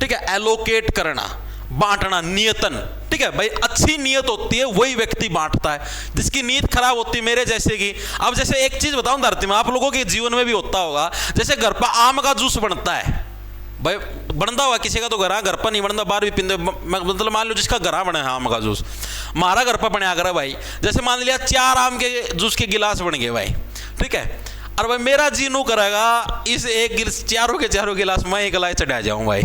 ठीक है, एलोकेट करना, बांटना, नियतन, ठीक है भाई? अच्छी नियत होती है वही व्यक्ति बांटता है, जिसकी नीयत खराब होती है, मेरे जैसे की। अब जैसे एक चीज बताऊं धरती में, आप लोगों के जीवन में भी होता होगा, जैसे घर पर आम का जूस बनता है भाई, बनता हुआ किसी का तो घर पर नहीं बनता, बाहर भी पीते, मतलब मान लो जिसका घर बने आम का जूस, हमारा घर पर बने कर भाई, जैसे मान लिया 4 आम के जूस के गिलास बन गए भाई, ठीक है, और भाई मेरा जी नू करेगा इस चारों के चारों गिलास मैं एक गिलास चढ़ा जाऊं भाई,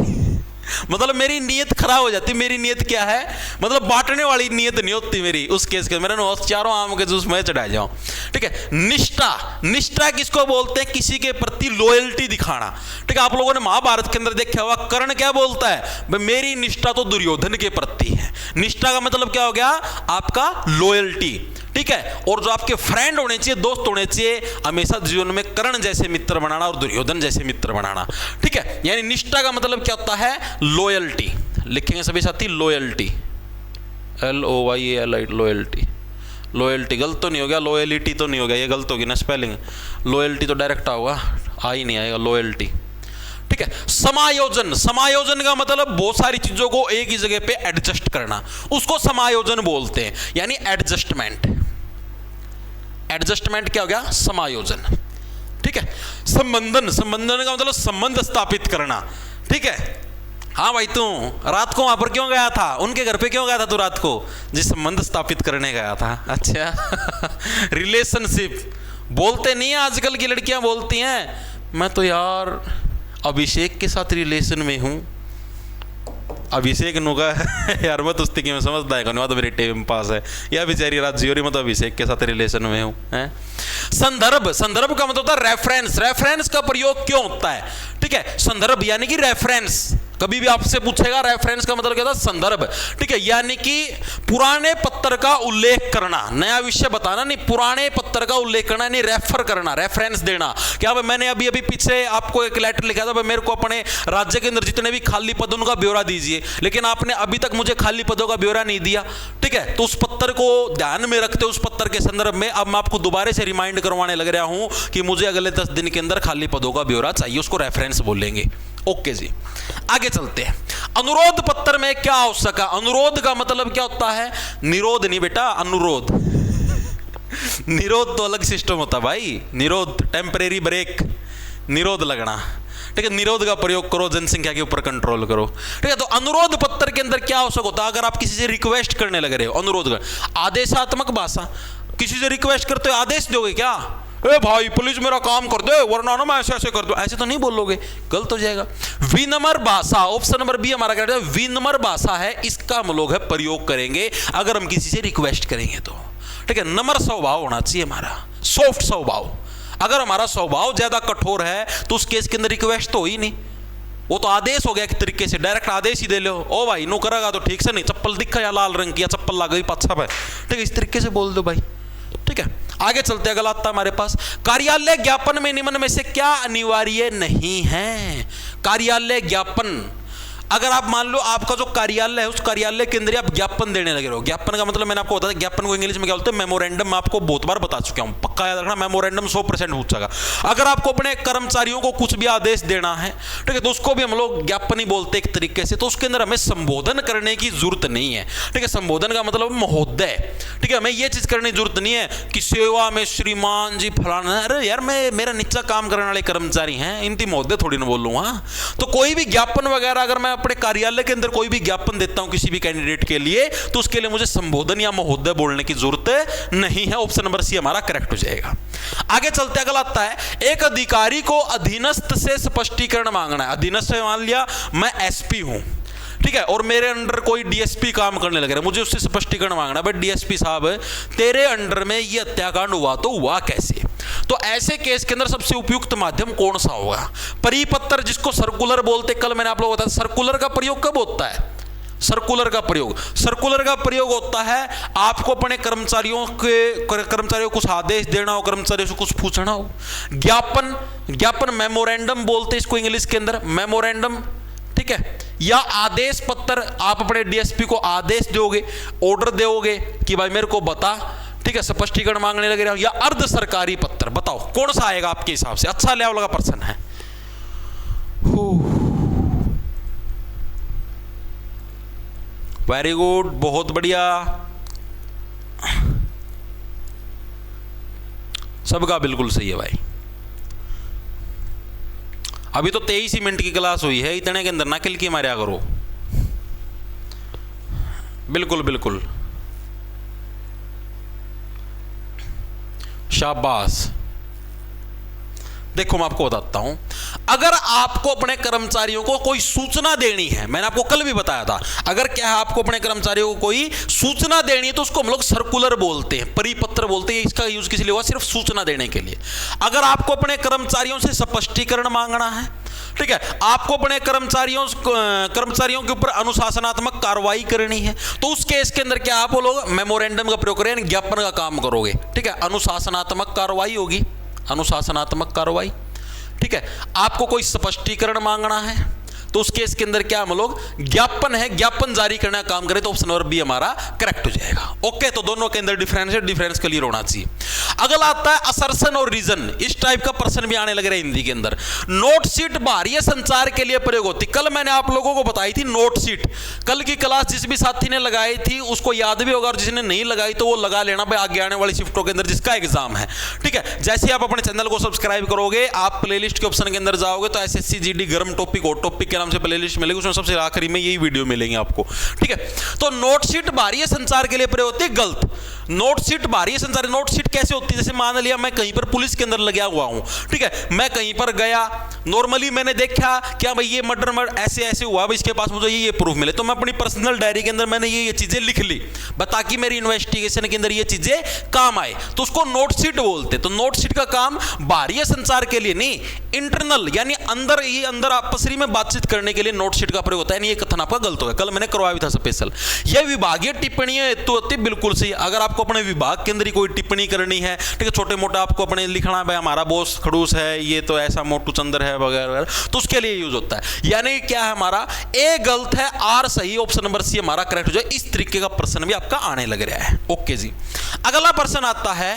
मतलब मेरी नीयत खराब हो जाती। मेरी नीयत क्या है? मतलब बांटने वाली नीयत नहीं होती मेरी उस केस के, मेरा चारों आम के जूस मैं चढ़ा जाऊं, ठीक है? निष्ठा, निष्ठा किसको बोलते हैं? किसी के प्रति लॉयल्टी दिखाना, ठीक है? आप लोगों ने महाभारत के अंदर देखा होगा, कर्ण क्या बोलता है? भाई मेरी निष्ठा तो दुर्योधन के प्रति है। निष्ठा का मतलब क्या हो गया? आपका लॉयल्टी, ठीक है? और जो आपके फ्रेंड होने चाहिए, दोस्त होने चाहिए, हमेशा जीवन में कर्ण जैसे मित्र बनाना और दुर्योधन जैसे मित्र बनाना, ठीक है? यानी निष्ठा का मतलब क्या होता है? लॉयल्टी। लिखेंगे सभी साथी, लॉयल्टी, LOYAL, लॉयल्टी। लॉयल्टी गलत तो नहीं हो गया, लॉयलिटी तो नहीं हो गया, ये गलत होगी ना स्पेलिंग, लॉयल्टी तो डायरेक्ट होगा, आ ही नहीं आएगा, लॉयल्टी, ठीक है? समायोजन, समायोजन का मतलब बहुत सारी चीजों को एक ही जगह पे एडजस्ट करना, उसको समायोजन बोलते हैं, यानी एडजस्टमेंट, एडजस्टमेंट क्या हो गया, समायोजन। ठीक है, संबंधन, संबंधन का मतलब संबंध स्थापित करना। ठीक है, हाँ भाई तू रात को वहां पर क्यों गया था, उनके घर पे क्यों गया था तू रात को, जी संबंध स्थापित करने गया था। अच्छा रिलेशनशिप बोलते नहीं है आजकल की लड़कियां, बोलती हैं मैं तो यार अभिषेक के साथ रिलेशन में हूं। अभिषेक नुगा यार मत उस में समझता है तो मेरे टाइम पास है, या बेचारी रात जियोरी मैं तो अभिषेक के साथ रिलेशन में हूं। संदर्भ, संदर्भ का मतलब होता है रेफरेंस। रेफरेंस का प्रयोग क्यों होता है, ठीक है, संदर्भ यानी कि रेफरेंस। कभी भी आपसे पूछेगा रेफरेंस का मतलब क्या होता है, संदर्भ। ठीक है, यानी कि पुराने पत्र का उल्लेख करना, नया विषय बताना नहीं, पुराने पत्र का उल्लेख करना, नहीं रेफर करना, रेफरेंस देना। क्या भाई मैंने अभी अभी पीछे आपको एक लेटर लिखा था, भाई मेरे को अपने राज्य के अंदर जितने भी खाली पद उनका ब्यौरा दीजिए, लेकिन आपने अभी तक मुझे खाली पदों का ब्यौरा नहीं दिया। ठीक है, तो उस पत्र को ध्यान में रखते उस पत्र के संदर्भ में अब मैं आपको दोबारा से रिमाइंड करवाने लग रहा हूं कि मुझे अगले 10 दिन के अंदर खाली पदों का ब्यौरा चाहिए, उसको रेफरेंस बोलेंगे। ओके जी, आगे चलते हैं। अनुरोध पत्र में क्या आवश्यक है, अनुरोध का मतलब क्या होता है, निरोध नहीं बेटा, अनुरोध। निरोध तो अलग सिस्टम होता भाई, निरोध टेम्परेरी ब्रेक, निरोध लगना। ठीक है, निरोध का प्रयोग करो, जनसंख्या के ऊपर कंट्रोल करो। ठीक है, तो अनुरोध पत्र के अंदर क्या आवश्यक होता है, अगर आप किसी से रिक्वेस्ट करने लग रहे हो, अनुरोध कर, आदेशात्मक भाषा, किसी से रिक्वेस्ट करते हो आदेश दोगे क्या, ए भाई प्लीज मेरा काम कर दे वरना ना मैं ऐसे ऐसे कर दूं, ऐसे तो नहीं बोलोगे, गलत हो जाएगा। विनम्र भाषा, ऑप्शन नंबर बी हमारा क्या है, विनम्र भाषा है, इसका हम लोग है प्रयोग करेंगे अगर हम किसी से रिक्वेस्ट करेंगे तो। ठीक है, नम्र स्वभाव होना चाहिए हमारा, सॉफ्ट स्वभाव। अगर हमारा स्वभाव ज्यादा कठोर है तो उस केस के अंदर रिक्वेस्ट तो हो ही नहीं, वो तो आदेश हो गया एक तरीके से, डायरेक्ट आदेश ही दे लो, ओ भाई नो करेगा तो ठीक से, नहीं चप्पल दिखा या लाल रंग की या चप्पल लग गई पाछा पे, ठीक है, इस तरीके से बोल दो भाई। ठीक है, आगे चलते हैं, अगला आता है हमारे पास, कार्यालय ज्ञापन में निम्न में से क्या अनिवार्य नहीं है। कार्यालय ज्ञापन, अगर आप मान लो आपका जो कार्यालय है उस कार्यालय के अंदर आप ज्ञापन देने लगे हो, ज्ञापन का मतलब मैंने आपको बताया, ज्ञापन को इंग्लिश में क्या बोलते हैं, मेमोरेंडम, मैं आपको बहुत बार बता चुका हूं, पक्का याद रखना, मेमोरेंडम 100% पूछेगा। अगर आपको अपने कर्मचारियों को कुछ भी आदेश देना है, ठीक है, तो उसको भी हम लोग ज्ञापन ही बोलते एक तरीके से, तो उसके अंदर हमें संबोधन करने की जरूरत नहीं है। ठीक है, संबोधन का मतलब महोदय। ठीक है, हमें यह चीज करने की जरूरत नहीं है कि सेवा में श्रीमान जी फलाना, अरे यार मैं मेरा नीचा काम करने वाले कर्मचारी हैं, इनकी महोदय थोड़ी ना बोलूंगा। तो कोई भी ज्ञापन वगैरह अगर मैं अपने कार्यालय के अंदर कोई भी ज्ञापन देता हूं किसी भी कैंडिडेट के लिए, तो उसके लिए मुझे संबोधन या महोदय बोलने की जरूरत नहीं है। ऑप्शन नंबर सी हमारा करेक्ट हो जाएगा। आगे चलते अगला आता है, एक अधिकारी को अधीनस्थ से स्पष्टीकरण मांगना है। अधीनस्थ से मान लिया मैं एसपी हूं, ठीक है, और मेरे अंडर कोई डीएसपी काम करने लग रहा है, मुझे उससे स्पष्टीकरण मांगना है, बट डीएसपी साहब तेरे अंडर में ये हत्याकांड हुआ तो हुआ कैसे। तो ऐसे केस के अंदर सबसे उपयुक्त माध्यम कौन सा होगा, परिपत्र जिसको सर्कुलर बोलते, कल मैंने आप लोगों को बताया सर्कुलर का प्रयोग कब होता है, सर्कुलर का प्रयोग, सर्कुलर का प्रयोग होता है आपको अपने कर्मचारियों को कुछ आदेश देना हो, कर्मचारियों से कुछ पूछना हो। ज्ञापन, ज्ञापन मेमोरेंडम बोलते इसको इंग्लिश के अंदर, मेमोरेंडम, ठीक है, या आदेश पत्र, आप अपने डीएसपी को आदेश दोगे, ऑर्डर दोगे कि भाई मेरे को बता, ठीक है, स्पष्टीकरण मांगने लगे रहे, या अर्ध सरकारी पत्र, बताओ कौन सा आएगा आपके हिसाब से, अच्छा लेवल का पर्सन है। वेरी गुड, बहुत बढ़िया, सबका बिल्कुल सही है भाई। अभी तो 23 ही मिनट की क्लास हुई है, इतने के अंदर नकल की मारा करो। बिल्कुल बिल्कुल, शाबाश। देखो मैं आपको बताता हूं, अगर आपको अपने कर्मचारियों को कोई सूचना देनी है, मैंने आपको कल भी बताया था, अगर क्या है आपको अपने कर्मचारियों को कोई सूचना देनी है तो उसको हम लोग सर्कुलर बोलते हैं, परिपत्र बोलते हैं। इसका यूज किस लिए हुआ, सिर्फ सूचना देने के लिए। अगर आपको अपने कर्मचारियों से स्पष्टीकरण मांगना है, ठीक है, आपको अपने कर्मचारियों के ऊपर अनुशासनात्मक कार्रवाई करनी है, तो उस केस के अंदर क्या आप लोग मेमोरेंडम का प्रयोग करें, ज्ञापन का काम करोगे। ठीक है, अनुशासनात्मक कार्रवाई होगी, अनुशासनात्मक कार्रवाई। ठीक है, आपको कोई स्पष्टीकरण मांगना है तो उस केस के अंदर क्या हम लोग ज्ञापन है, ज्ञापन जारी करने का काम करें तो ऑप्शन नंबर बी हमारा करेक्ट हो जाएगा। ओके, तो दोनों के अंदर डिफरेंस क्लियर होना चाहिए। अगला आता है असर्शन और रीजन। इस टाइप का प्रश्न भी आने लग रहा है हिंदी के अंदर। नोट शीट बाहरी संचार के लिए प्रयोग होती। कल मैंने आप लोगों को बताई थी नोट शीट, कल की क्लास जिस भी साथी ने लगाई थी उसको याद भी होगा, और जिसने नहीं लगाई तो वो लगा लेना भाई, आगे आने वाली शिफ्टों के अंदर जिसका एग्जाम है। ठीक है, जैसे आप अपने चैनल को सब्सक्राइब करोगे, आप प्लेलिस्ट के ऑप्शन के अंदर जाओगे तो एसएससी जीडी गर्म टॉपिक हॉट टॉपिक के नाम से प्लेलिस्ट मिलेगी, उसमें सबसे आखिरी में यही वीडियो मिलेंगे आपको। ठीक है, तो नोट शीट बाहरी संचार के लिए प्रयोग होती है, गलत। नोट शीट बाहरी संचार, नोट शीट कैसे होती है? जैसे मान लिया मैं कहीं पर पुलिस के अंदर लगा हुआ हूं, ठीक है, मैं कहीं पर गया, नॉर्मली मैंने देखा क्या भाई ये मर्डर ऐसे ऐसे हुआ, भाई इसके पास मुझे ये प्रूफ मिले, तो मैं अपनी पर्सनल डायरी के अंदर मैंने ये चीजें लिख ली ताकि मेरी इन्वेस्टिगेशन के अंदर ये चीजें काम आए, तो उसको नोट शीट बोलते। तो नोट शीट का काम बाहरी संचार के लिए नहीं, इंटरनल यानी अंदर, ये अंदर आपसरी में बातचीत करने के लिए नोट शीट का प्रयोग होता है। ये कथन आपका गलत हो गया, कल मैंने करवाया था स्पेशल। यह विभागीय टिप्पणियां तो होती बिल्कुल सही। अगर आपको अपने विभाग के अंदर ही कोई टिप्पणी करनी है, ठीक है, छोटे मोटे आपको अपने लिखना भाई हमारा बॉस खड़ूस है, ये तो ऐसा मोटू चंदर है वगैरह, तो उसके लिए यूज होता है। यानी क्या है हमारा ए गलत है, आर सही, ऑप्शन नंबर सी हमारा करेक्ट हो जाए। इस तरीके का प्रश्न भी आपका आने लग रहा है। ओके जी, अगला प्रश्न आता है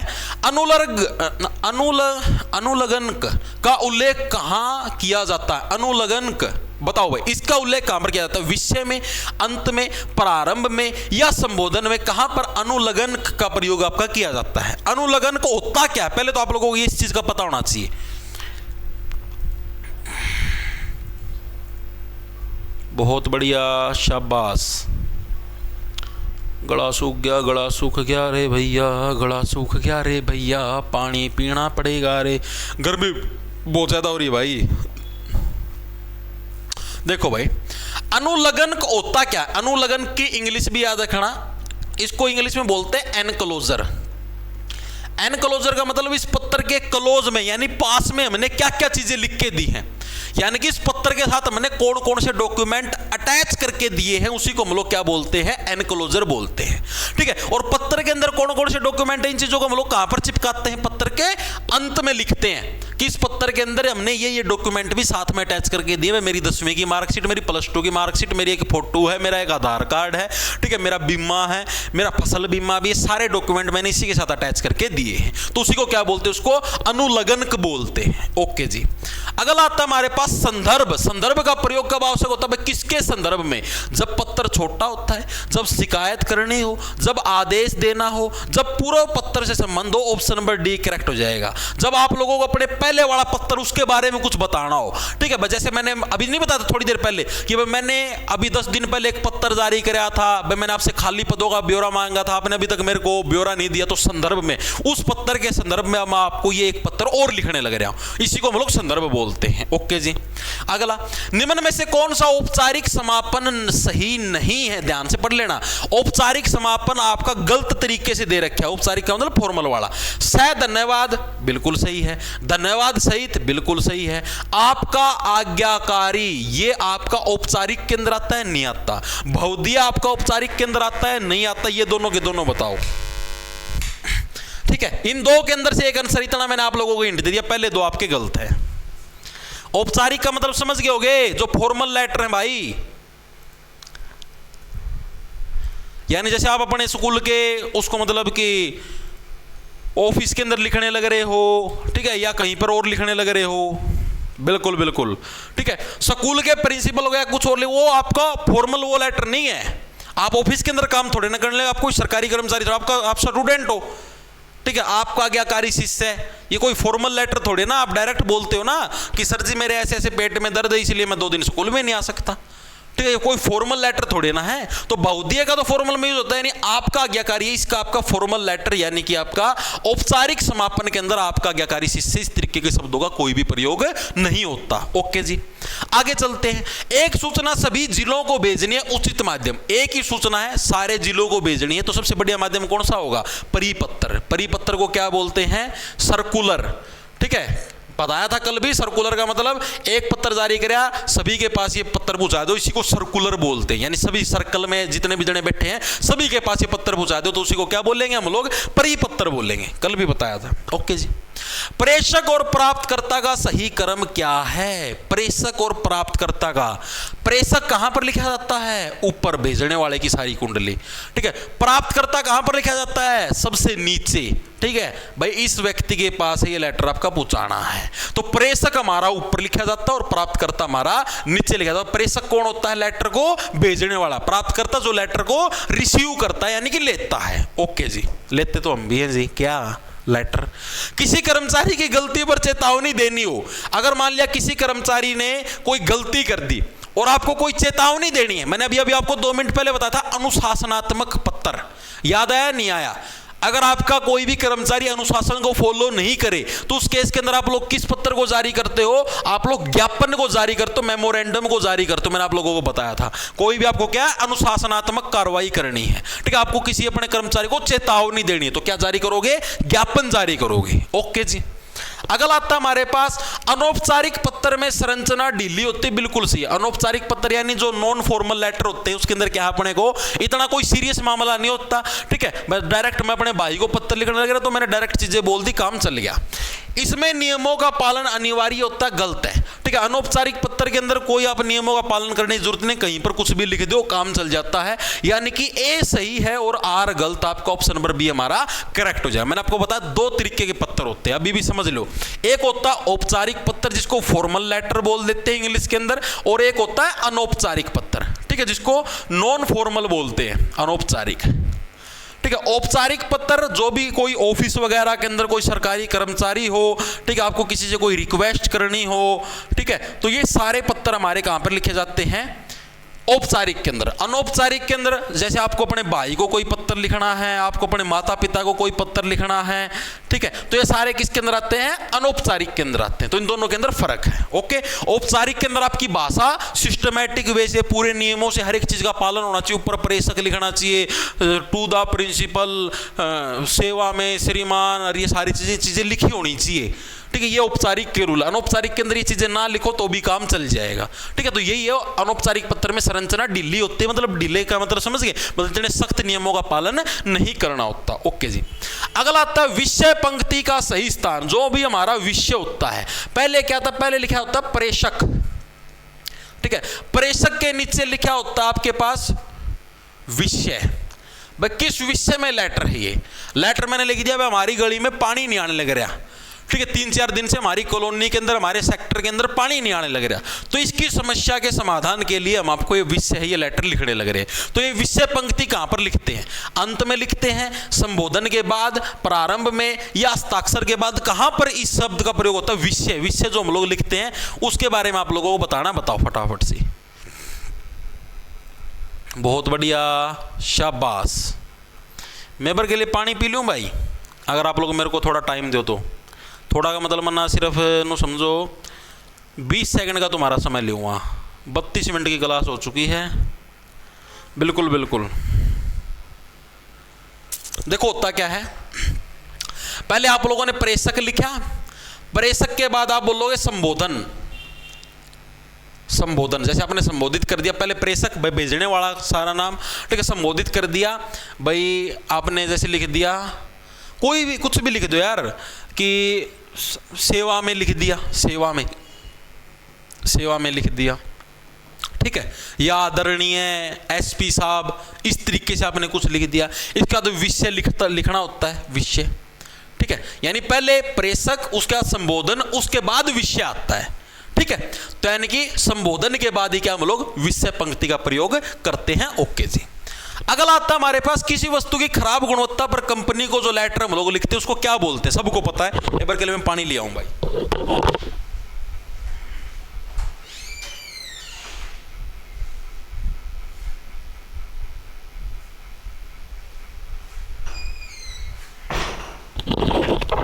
अनुलग्नक का उल्लेख कहां किया जाता है? अनुलग्नक बताओ भाई, इसका उल्लेख कहां पर किया जाता है? विषय में, अंत में, प्रारंभ में या संबोधन में? कहां पर अनुलग्नक का प्रयोग आपका किया जाता है? अनुलग्नक होता क्या है पहले तो आप लोगों को इस चीज का पता होना चाहिए। बहुत बढ़िया, शाबाश। गला सूख गया, गला सूख गया रे भैया, गला सूख गया रे भैया, पानी पीना पड़ेगा रे, गर्मी बहुत ज्यादा हो रही है भाई। देखो भाई, अनुलग्न का होता क्या? अनुलग्न की इंग्लिश भी याद रखना, इसको इंग्लिश में बोलते हैं एनक्लोजर। एनक्लोजर का मतलब इस पत्र के क्लोज में यानी पास में हमने क्या क्या चीजें लिख के दी हैं, यानी कि इस पत्र के साथ हमने कौन कौन से डॉक्यूमेंट अटैच करके दिए हैं, उसी को हम लोग क्या बोलते हैं? एनक्लोजर बोलते हैं। ठीक है, और पत्र के अंदर कौन कौन से डॉक्यूमेंट है, इन चीजों को हम लोग कहां पर चिपकाते हैं? पत्र के अंत में लिखते हैं कि इस पत्र के अंदर हमने ये डॉक्यूमेंट भी साथ में अटैच करके दिए। मेरी 10वीं की मार्कशीट, मेरी +2 की मार्कशीट, मेरी एक फोटो है, मेरा एक आधार कार्ड है, ठीक है, मेरा बीमा है, मेरा फसल बीमा भी, सारे डॉक्यूमेंट मैंने इसी के साथ अटैच करके दिए हैं, तो उसी को क्या बोलते हैं? उसको अनुलग्नक बोलते हैं। ओके जी, अगला आता है हमारे पास संदर्भ। संदर्भ का प्रयोग कब आवश्यक होता है? किसके संदर्भ में? जब पत्र छोटा होता है, जब शिकायत करनी हो, जब आदेश देना हो, जब पूरा पत्र से संबंध हो, ऑप्शन नंबर डी करेक्ट हो जाएगा। जब आप लोगों को अपने पहले वाला पत्र उसके बारे में कुछ बताना हो, ठीक है, जैसे मैंने अभी नहीं बताया थोड़ी देर पहले कि मैंने अभी 10 दिन पहले एक पत्र जारी कराया था, मैंने आपसे खाली पदों का ब्यौरा मांगा था, आपने अभी तक मेरे को ब्यौरा नहीं दिया, तो संदर्भ में, उस पत्र के संदर्भ में मैं आपको ये एक पत्र और लिखने लग रहा हूं, इसी को हम लोग संदर्भ बोलते हैं। ओके जी, अगला, निम्न में से कौन सा औपचारिक समापन सही नहीं है? ध्यान से पढ़ लेना, औपचारिक समापन आपका गलत तरीके से दे रखा है। औपचारिक का मतलब फॉर्मल वाला। सह धन्यवाद बिल्कुल सही है, धन्यवाद सहित बिल्कुल सही है, आपका आज्ञाकारी ये आपका औपचारिक के अंदर आता है? नहीं आता। भौदिया आपका औपचारिक के अंदर आता है? नहीं आता। ये दोनों के दोनों बताओ। ठीक है, इन दो के अंदर से एक आंसर, इतना मैंने आप लोगों को हिंट दे दिया, पहले दो आपके गलत है। औपचारिक का मतलब समझ गए होगे, जो फॉर्मल लेटर है भाई, यानी जैसे आप अपने स्कूल के उसको मतलब कि ऑफिस के अंदर लिखने लग रहे हो, ठीक है, या कहीं पर और लिखने लग रहे हो, बिल्कुल बिल्कुल, ठीक है, स्कूल के प्रिंसिपल हो गया कुछ और, वो आपका फॉर्मल वो लेटर नहीं है। आप ऑफिस के अंदर काम थोड़े ना करने लगे, आप कोई सरकारी कर्मचारी हो, आप स्टूडेंट हो, ठीक है, आपका आज्ञाकारी शिष्य है, ये कोई फॉर्मल लेटर थोड़े ना आप डायरेक्ट बोलते हो ना कि सर जी मेरे ऐसे ऐसे पेट में दर्द है इसलिए मैं 2 दिन स्कूल में नहीं आ सकता, ठीक है, कोई फॉर्मल लेटर थोड़े ना है। तो बहुदिया का तो फॉर्मल में यूज होता है, यानी आपका आज्ञाकारी है, इसका आपका फॉर्मल लेटर, यानी कि आपका औपचारिक समापन के अंदर आपका आज्ञाकारी शिष्य, इस तरीके के शब्दों का कोई भी प्रयोग नहीं होता। ओके जी, आगे चलते हैं। एक सूचना सभी जिलों को भेजनी है, उचित माध्यम। एक ही सूचना है, सारे जिलों को भेजनी है, तो सबसे बढ़िया माध्यम कौन सा होगा? परिपत्र। परिपत्र को क्या बोलते हैं? सर्कुलर। ठीक है, बताया था कल भी, सर्कुलर का मतलब एक पत्र जारी कराया, सभी के पास ये पत्र पहुंचा दो, इसी को सर्कुलर बोलते हैं, यानी सभी सर्कल में जितने भी जने बैठे हैं सभी के पास ये पत्र पहुंचा दो, तो उसी को क्या बोलेंगे हम लोग? परिपत्र बोलेंगे, कल भी बताया था। ओके जी, प्रेषक और प्राप्तकर्ता का सही क्रम क्या है? प्रेषक और प्राप्तकर्ता का, प्रेषक कहां पर लिखा जाता है? ऊपर, भेजने वाले की सारी कुंडली, ठीक है। प्राप्तकर्ता कहां पर लिखा जाता है? सबसे नीचे, ठीक है भाई। इस व्यक्ति के पास ये लेटर आपका पहुंचाना है, तो प्रेषक हमारा ऊपर लिखा जाता है और प्राप्तकर्ता हमारा नीचे लिखा जाता है। प्रेषक कौन होता है? लेटर को भेजने वाला। प्राप्तकर्ता जो लेटर को रिसीव करता है, यानी कि लेता है। ओके जी, लेते तो हम भी हैं जी। क्या? लेटर। किसी कर्मचारी की गलती पर चेतावनी देनी हो, अगर मान लिया किसी कर्मचारी ने कोई गलती कर दी और आपको कोई चेतावनी देनी है, मैंने अभी आपको 2 मिनट पहले बताया था अनुशासनात्मक पत्र, याद आया नहीं आया? अगर आपका कोई भी कर्मचारी अनुशासन को फॉलो नहीं करे तो उस केस के अंदर आप लोग किस पत्र को जारी करते हो? आप लोग ज्ञापन को जारी करते हो, मेमोरेंडम को जारी करते हो। मैंने आप लोगों को बताया था, कोई भी आपको क्या अनुशासनात्मक कार्रवाई करनी है, ठीक है, आपको किसी अपने कर्मचारी को चेतावनी देनी है, तो क्या जारी करोगे? ज्ञापन जारी करोगे। ओके जी। अगला आता हमारे पास अनौपचारिक पत्र में संरचना ढीली होती है, बिल्कुल सही। अनौपचारिक पत्र यानी जो नॉन फॉर्मल लेटर होते हैं, उसके अंदर क्या अपने को इतना कोई सीरियस मामला नहीं होता, ठीक है। मैं अपने भाई को पत्र लिखने लग रहा तो मैंने डायरेक्ट चीजें बोल दी, काम चल गया। इसमें नियमों का पालन अनिवार्य होता है, गलत है, ठीक है। अनौपचारिक पत्र के अंदर कोई आप नियमों का पालन करने की जरूरत नहीं, कहीं पर कुछ भी लिख दो, काम चल जाता है। यानी कि ए सही है और आर गलत, आपका ऑप्शन नंबर बी हमारा करेक्ट हो जाए। मैंने आपको बताया 2 तरीके के पत्र होते हैं, अभी भी समझ लो। एक होता है औपचारिक पत्र, जिसको फॉर्मल लेटर बोल देते हैं इंग्लिश के अंदर, और एक होता है अनौपचारिक पत्र, ठीक है, जिसको नॉन फॉर्मल बोलते हैं, अनौपचारिक, ठीक है। औपचारिक पत्र जो भी कोई ऑफिस वगैरह के अंदर कोई सरकारी कर्मचारी हो, ठीक है, आपको किसी से कोई रिक्वेस्ट करनी हो, ठीक है, तो ये सारे पत्र हमारे कहां पर लिखे जाते हैं? औपचारिक के अंदर। अनौपचारिक के अंदर जैसे आपको अपने भाई को कोई पत्र लिखना है, आपको अपने माता पिता को कोई पत्र लिखना है, ठीक है, तो ये सारे किसके अंदर आते हैं? अनौपचारिक के अंदर आते हैं। तो इन दोनों के अंदर फर्क है। ओके, औपचारिक के अंदर आपकी भाषा सिस्टमैटिक वे से, पूरे नियमों से, हर एक चीज का पालन होना चाहिए। ऊपर प्रेषक लिखना चाहिए, टू द प्रिंसिपल, सेवा में श्रीमान, और ये सारी चीजें लिखी होनी चाहिए, ठीक है। ये औपचारिक के रूल। अनौपचारिक के अंदर ये चीजें ना लिखो तो भी काम चल जाएगा, ठीक है। तो यही है, अनौपचारिक पत्र में संरचना ढीली होती है, मतलब ढीले का मतलब समझ गए, मतलब इतने सख्त नियमों का पालन नहीं करना होता। ओके जी। अगला आता है विषय पंक्ति का सही स्थान। जो भी हमारा विषय होता है, पहले क्या था? पहले लिखा होता है प्रेषक, ठीक है। प्रेषक के नीचे लिखा होता है आपके पास विषय। भाई किस विषय में लेटर है? ये लेटर मैंने लिख दिया, भाई हमारी गली में पानी नहीं आने लग रहा, ठीक है, 3-4 दिन से हमारी कॉलोनी के अंदर, हमारे सेक्टर के अंदर पानी नहीं आने लग रहा, तो इसकी समस्या के समाधान के लिए हम आपको ये विषय है, ये लेटर लिखने लग रहे हैं। तो ये विषय पंक्ति कहां पर लिखते हैं? अंत में लिखते हैं, संबोधन के बाद, प्रारंभ में, या हस्ताक्षर के बाद? कहां पर इस शब्द का प्रयोग होता है? विषय। विषय जो हम लोग लिखते हैं उसके बारे में आप लोगों को बताना, बताओ फटाफट से। बहुत बढ़िया, शाबाश। मेंबर के लिए पानी पी लूं भाई, अगर आप लोग मेरे को थोड़ा टाइम दो तो। थोड़ा का मतलब मना सिर्फ नो समझो 20 सेकंड का तुम्हारा समय लूँगा। 32 मिनट की क्लास हो चुकी है। बिल्कुल बिल्कुल। देखो होता क्या है, पहले आप लोगों ने प्रेषक लिखा, प्रेषक के बाद आप बोलोगे संबोधन। संबोधन जैसे आपने संबोधित कर दिया, पहले प्रेषक भाई भेजने वाला सारा नाम, ठीक है, संबोधित कर दिया भाई आपने, जैसे लिख दिया कोई भी कुछ भी लिख दो यार, कि सेवा में लिख दिया, सेवा में लिख दिया, ठीक है, या आदरणीय एसपी साहब, इस तरीके से आपने कुछ लिख दिया। इसका तो विषय लिखना होता है, विषय, ठीक है, यानी पहले प्रेषक, उसके बाद संबोधन, उसके बाद विषय आता है, ठीक है। तो यानी कि संबोधन के बाद ही क्या हम लोग विषय पंक्ति का प्रयोग करते हैं। ओके जी। अगला आता है हमारे पास किसी वस्तु की खराब गुणवत्ता पर कंपनी को जो लेटर हम लोग लिखते हैं उसको क्या बोलते हैं? सबको पता है। एक बार के लिए मैं पानी ले आऊं भाई।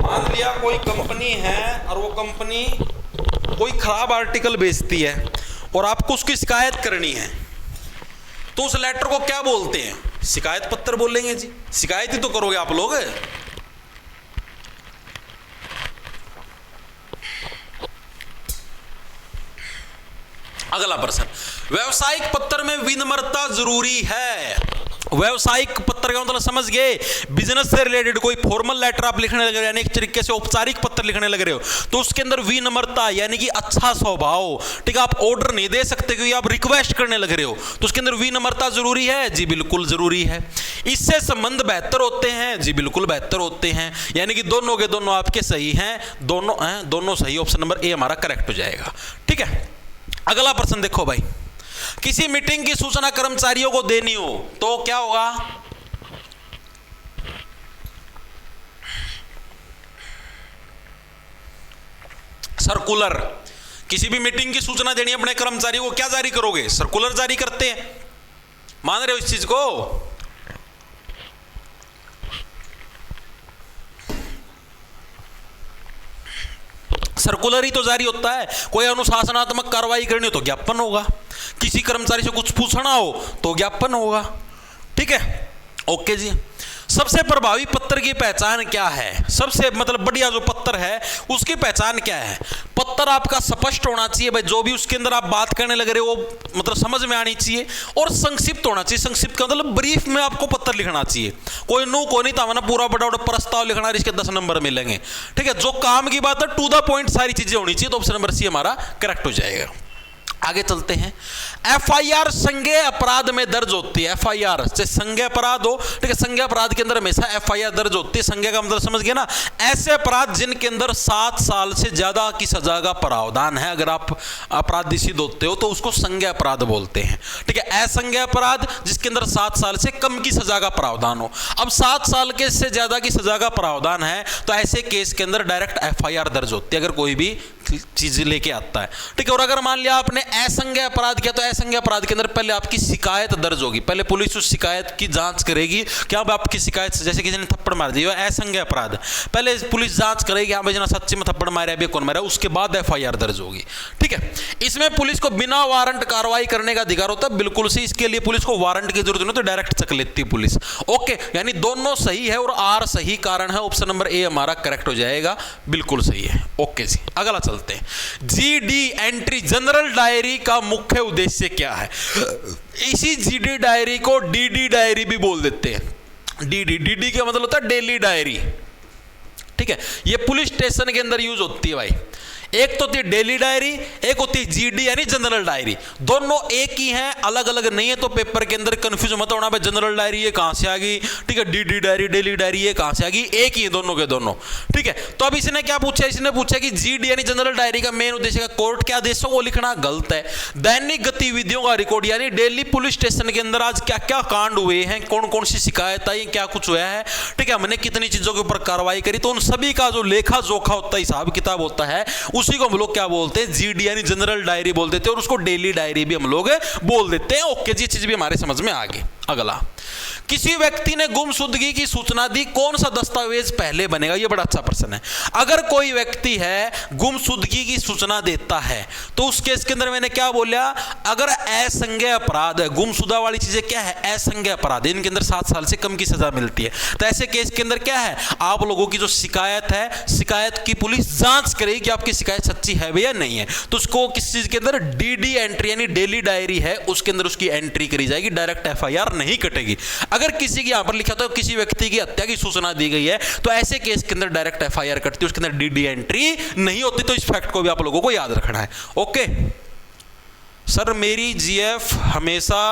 मान लिया कोई कंपनी है और वो कंपनी कोई खराब आर्टिकल बेचती है और आपको उसकी शिकायत करनी है, तो उस लेटर को क्या बोलते हैं? शिकायत पत्र बोलेंगे जी। शिकायत ही तो करोगे आप लोग। अगला प्रश्न, व्यावसायिक पत्र में विनम्रता जरूरी है। व्यवसायिक पत्र का मतलब समझ गए, बिजनेस से रिलेटेड कोई फॉर्मल लेटर आप लिखने लग रहे हो, यानी एक तरीके से औपचारिक पत्र लिखने लग रहे हो, तो उसके अंदर विनम्रता यानी कि अच्छा स्वभाव, ठीक है, आप ऑर्डर नहीं दे सकते क्योंकि आप रिक्वेस्ट करने लग रहे हो, तो उसके अंदर विनम्रता जरूरी है, जी बिल्कुल जरूरी है। इससे संबंध बेहतर होते हैं, जी बिल्कुल बेहतर होते हैं, यानी कि दोनों के दोनों आपके सही हैं, दोनों सही, ऑप्शन नंबर ए हमारा करेक्ट हो जाएगा। ठीक है, अगला प्रश्न देखो भाई, किसी मीटिंग की सूचना कर्मचारियों को देनी हो तो क्या होगा? सर्कुलर। किसी भी मीटिंग की सूचना देनी है अपने कर्मचारियों को, क्या जारी करोगे? सर्कुलर जारी करते हैं। मान रहे हो इस चीज को? सर्कुलर ही तो जारी होता है। कोई अनुशासनात्मक कार्रवाई करनी हो तो ज्ञापन होगा, किसी कर्मचारी से कुछ पूछना हो तो ज्ञापन होगा। ठीक है, ओके जी। सबसे प्रभावी पत्र की पहचान क्या है? सबसे मतलब बढ़िया जो पत्र है उसकी पहचान क्या है? पत्र आपका स्पष्ट होना चाहिए भाई, जो भी उसके अंदर आप बात करने लग रहे हो वो मतलब समझ में आनी चाहिए, और संक्षिप्त होना चाहिए। संक्षिप्त का मतलब ब्रीफ में आपको पत्र लिखना चाहिए, कोई नो को नहीं था ना पूरा बड़ा बड़ा प्रस्ताव लिखना, इसके 10 नंबर मिलेंगे। ठीक है, जो काम की बात है टू द पॉइंट सारी चीजें होनी चाहिए, तो ऑप्शन नंबर सी हमारा करेक्ट हो जाएगा। आगे चलते हैं। एफआईआर संज्ञेय अपराध में दर्ज होती है। एफआईआर से संज्ञेय अपराध हो, ठीक है, संज्ञेय अपराध के अंदर हमेशा एफआईआर दर्ज होती है। संज्ञेय का मतलब समझ गए ना, ऐसे अपराध जिनके अंदर 7 साल से ज्यादा की सजा का प्रावधान है, अगर आप अपराधी सिद्ध होते हो तो उसको संज्ञेय अपराध बोलते हैं। ठीक है, असंज्ञेय अपराध जिसके अंदर 7 साल से कम की सजा का प्रावधान हो। अब 7 साल के से ज्यादा की सजा का प्रावधान है तो ऐसे केस के अंदर डायरेक्ट एफआईआर दर्ज होती है, अगर कोई भी चीज लेके आता है। ठीक है, और अगर मान लिया आपने असंज्ञेय अपराध किया तो असंज्ञेय अपराध के अंदर पहले आपकी शिकायत दर्ज होगी, पहले पुलिस उस शिकायत की जांच करेगी। क्या आपकी शिकायत से, जैसे किसी ने थप्पड़ मार दिया, असंज्ञेय अपराध, पहले पुलिस जांच करेगी, हाँ भाई जना सच्ची में थप्पड़ मारा है, कौन मारा, उसके बाद एफआईआर दर्ज होगी। ठीक है, इसमें पुलिस को बिना वारंट कार्रवाई करने का अधिकार होता है, बिल्कुल से इसके लिए पुलिस को वारंट की जरूरत नहीं, तो डायरेक्ट चक लेती है पुलिस। ओके, यानी दोनों सही है और आर सही कारण है, ऑप्शन नंबर ए हमारा करेक्ट हो जाएगा, बिल्कुल सही है। ओके जी, अगला चलते हैं। जीडी एंट्री, जनरल डायरी का मुख्य उद्देश्य क्या है? इसी जीडी डायरी को डीडी डायरी भी बोल देते हैं। डीडी का मतलब होता है डेली डायरी। ठीक है, ये पुलिस स्टेशन के अंदर यूज होती है भाई। एक तो होती है डेली डायरी, एक होती है जीडी यानी जनरल डायरी। दोनों एक ही हैं, अलग अलग नहीं है, तो पेपर के अंदर कंफ्यूज मत होना भाई जनरल डायरी ये कहां से आ गई, ठीक है, डीडी डायरी डेली डायरी ये कहां से आ गई, एक ही है दोनों के दोनों। ठीक है, तो अब इसने क्या पूछा? इसने पूछा कि जीडी यानी जनरल डायरी का मेन उद्देश्य का कोर्ट के आदेशों को लिखना, गलत है। दैनिक गतिविधियों का रिकॉर्ड यानी डेली पुलिस स्टेशन के अंदर आज क्या क्या कांड हुए हैं, कौन कौन सी शिकायत आई, क्या कुछ हुआ है, ठीक है, हमने कितनी चीजों के ऊपर कार्रवाई करी, तो उन सभी का जो लेखा जोखा होता है, हिसाब किताब होता है, उसी को हम लोग क्या बोलते हैं? जीडी यानी जनरल डायरी बोल देते हैं, और उसको डेली डायरी भी हम लोग बोल देते हैं। ओके जी, चीज भी हमारे समझ में आ गई। अगला, किसी व्यक्ति ने गुमशुदगी की सूचना दी, कौन सा दस्तावेज पहले बनेगा? यह बड़ा अच्छा प्रश्न है। अगर कोई व्यक्ति है गुमशुदगी की सूचना देता है तो उस केस के अंदर मैंने क्या बोला? अगर असंज्ञेय अपराध है, गुमशुदा वाली चीजें क्या है? असंज्ञेय अपराध, इनके अंदर 7 साल से कम की सजा मिलती है। तो ऐसे केस के अंदर क्या है? आप लोगों की जो शिकायत है, शिकायत की पुलिस जांच करेगी कि आपकी शिकायत सच्ची है या नहीं है, तो उसको किस चीज के अंदर? डीडी एंट्री यानी डेली डायरी है, उसके अंदर उसकी एंट्री करी जाएगी, डायरेक्ट एफआईआर नहीं कटेगी। अगर किसी की यहां पर लिखा तो किसी व्यक्ति की हत्या की सूचना दी गई है तो ऐसे केस के अंदर डायरेक्ट एफआईआर कटती है, उसके अंदर डीडी एंट्री नहीं होती। तो इस फैक्ट को भी आप लोगों को याद रखना है। ओके सर, मेरी जीएफ हमेशा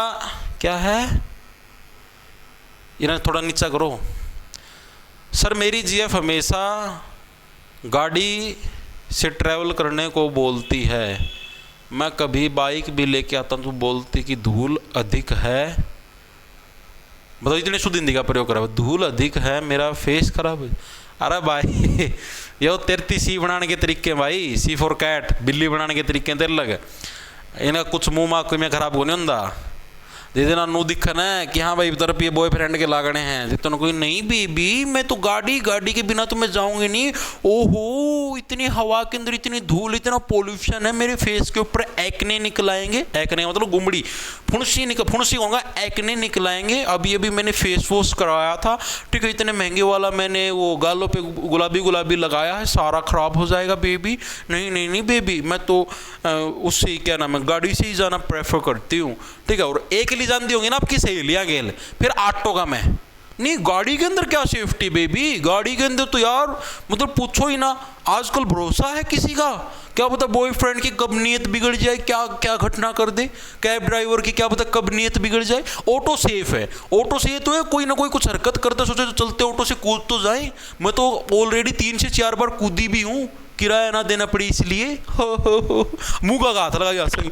क्या है, इन्हें थोड़ा नीचा करो। सर मेरी जीएफ हमेशा गाड़ी से ट्रैवल करने को बोलती है, मैं कभी बाइक भी लेके आता हूं तो बोलती कि धूल अधिक है। मतलब इतनी शुद्ध हिंदी का प्रयोग करा, धूल अधिक है, मेरा फेस खराब है। अरे भाई ये तेरती सी बनाने के तरीके भाई, सी फॉर कैट, बिल्ली बनाने के तरीके तेरे लगे, इन्हें कुछ मुंह माँ में खराब होने होंदा। दीदी ना नू दिखन है कि हाँ भाई तरफ ये बॉयफ्रेंड के लागने हैं, जितना कोई नहीं बेबी मैं तो गाड़ी के बिना तो मैं जाऊंगी नहीं। ओहो इतनी हवा के अंदर इतनी धूल, इतना पोल्यूशन है, मेरे फेस के ऊपर एक्ने निकल आएंगे। एक्ने मतलब गुमड़ी, फुंसी होगा, एक्ने निकल आएंगे। अभी अभी मैंने फेस वॉश करवाया था, ठीक है, इतने महंगे वाला मैंने वो गालों पे गुलाबी गुलाबी लगाया है, सारा खराब हो जाएगा बेबी। नहीं नहीं नहीं बेबी, मैं तो उससे क्या नाम है, गाड़ी से ही जाना प्रेफर करती हूँ, ठीक है। और एक ले जानती होंगी ना आपकी सहेलियाँ गेल, फिर ऑटो का मैं नहीं, गाड़ी के अंदर क्या सेफ्टी बेबी, गाड़ी के अंदर तो यार मतलब पूछो ही ना, आजकल भरोसा है किसी का, क्या पता बॉयफ्रेंड की कब नीयत बिगड़ जाए, क्या क्या घटना कर दे, कैब ड्राइवर की क्या पता कब नीयत बिगड़ जाए। ऑटो सेफ है, ऑटो से ये तो है कोई ना कोई कुछ हरकत करते सोचे तो चलते ऑटो से कूद तो जाए। मैं तो ऑलरेडी 3 से 4 बार कूदी भी हूँ, किराया ना देना पड़ी इसलिए। मुँह का हाथ लगा गया सही।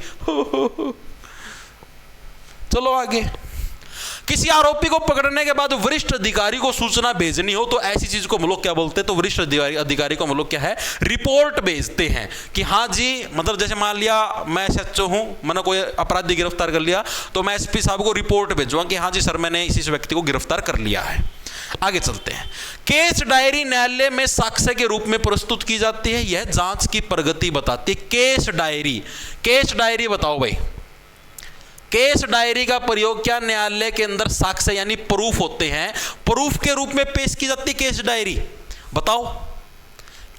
चलो आगे। किसी आरोपी को पकड़ने के बाद वरिष्ठ अधिकारी को सूचना भेजनी हो तो ऐसी चीज को हम लोग क्या बोलते हैं, तो वरिष्ठ अधिकारी को हम लोग क्या है, रिपोर्ट भेजते हैं कि हाँ जी, मतलब जैसे मान लिया मैं एसएचओ हूं, मैंने कोई अपराधी गिरफ्तार कर लिया तो मैं एसपी साहब को रिपोर्ट भेजूंगा कि हाँ जी सर मैंने इस व्यक्ति को गिरफ्तार कर लिया है। आगे चलते हैं। केस डायरी न्यायालय में साक्ष्य के रूप में प्रस्तुत की जाती है, यह जांच की प्रगति बताती है। केस डायरी बताओ भाई, केस डायरी का प्रयोग क्या न्यायालय के अंदर साक्ष्य यानी प्रूफ होते हैं, प्रूफ के रूप में पेश की जाती है केस डायरी। बताओ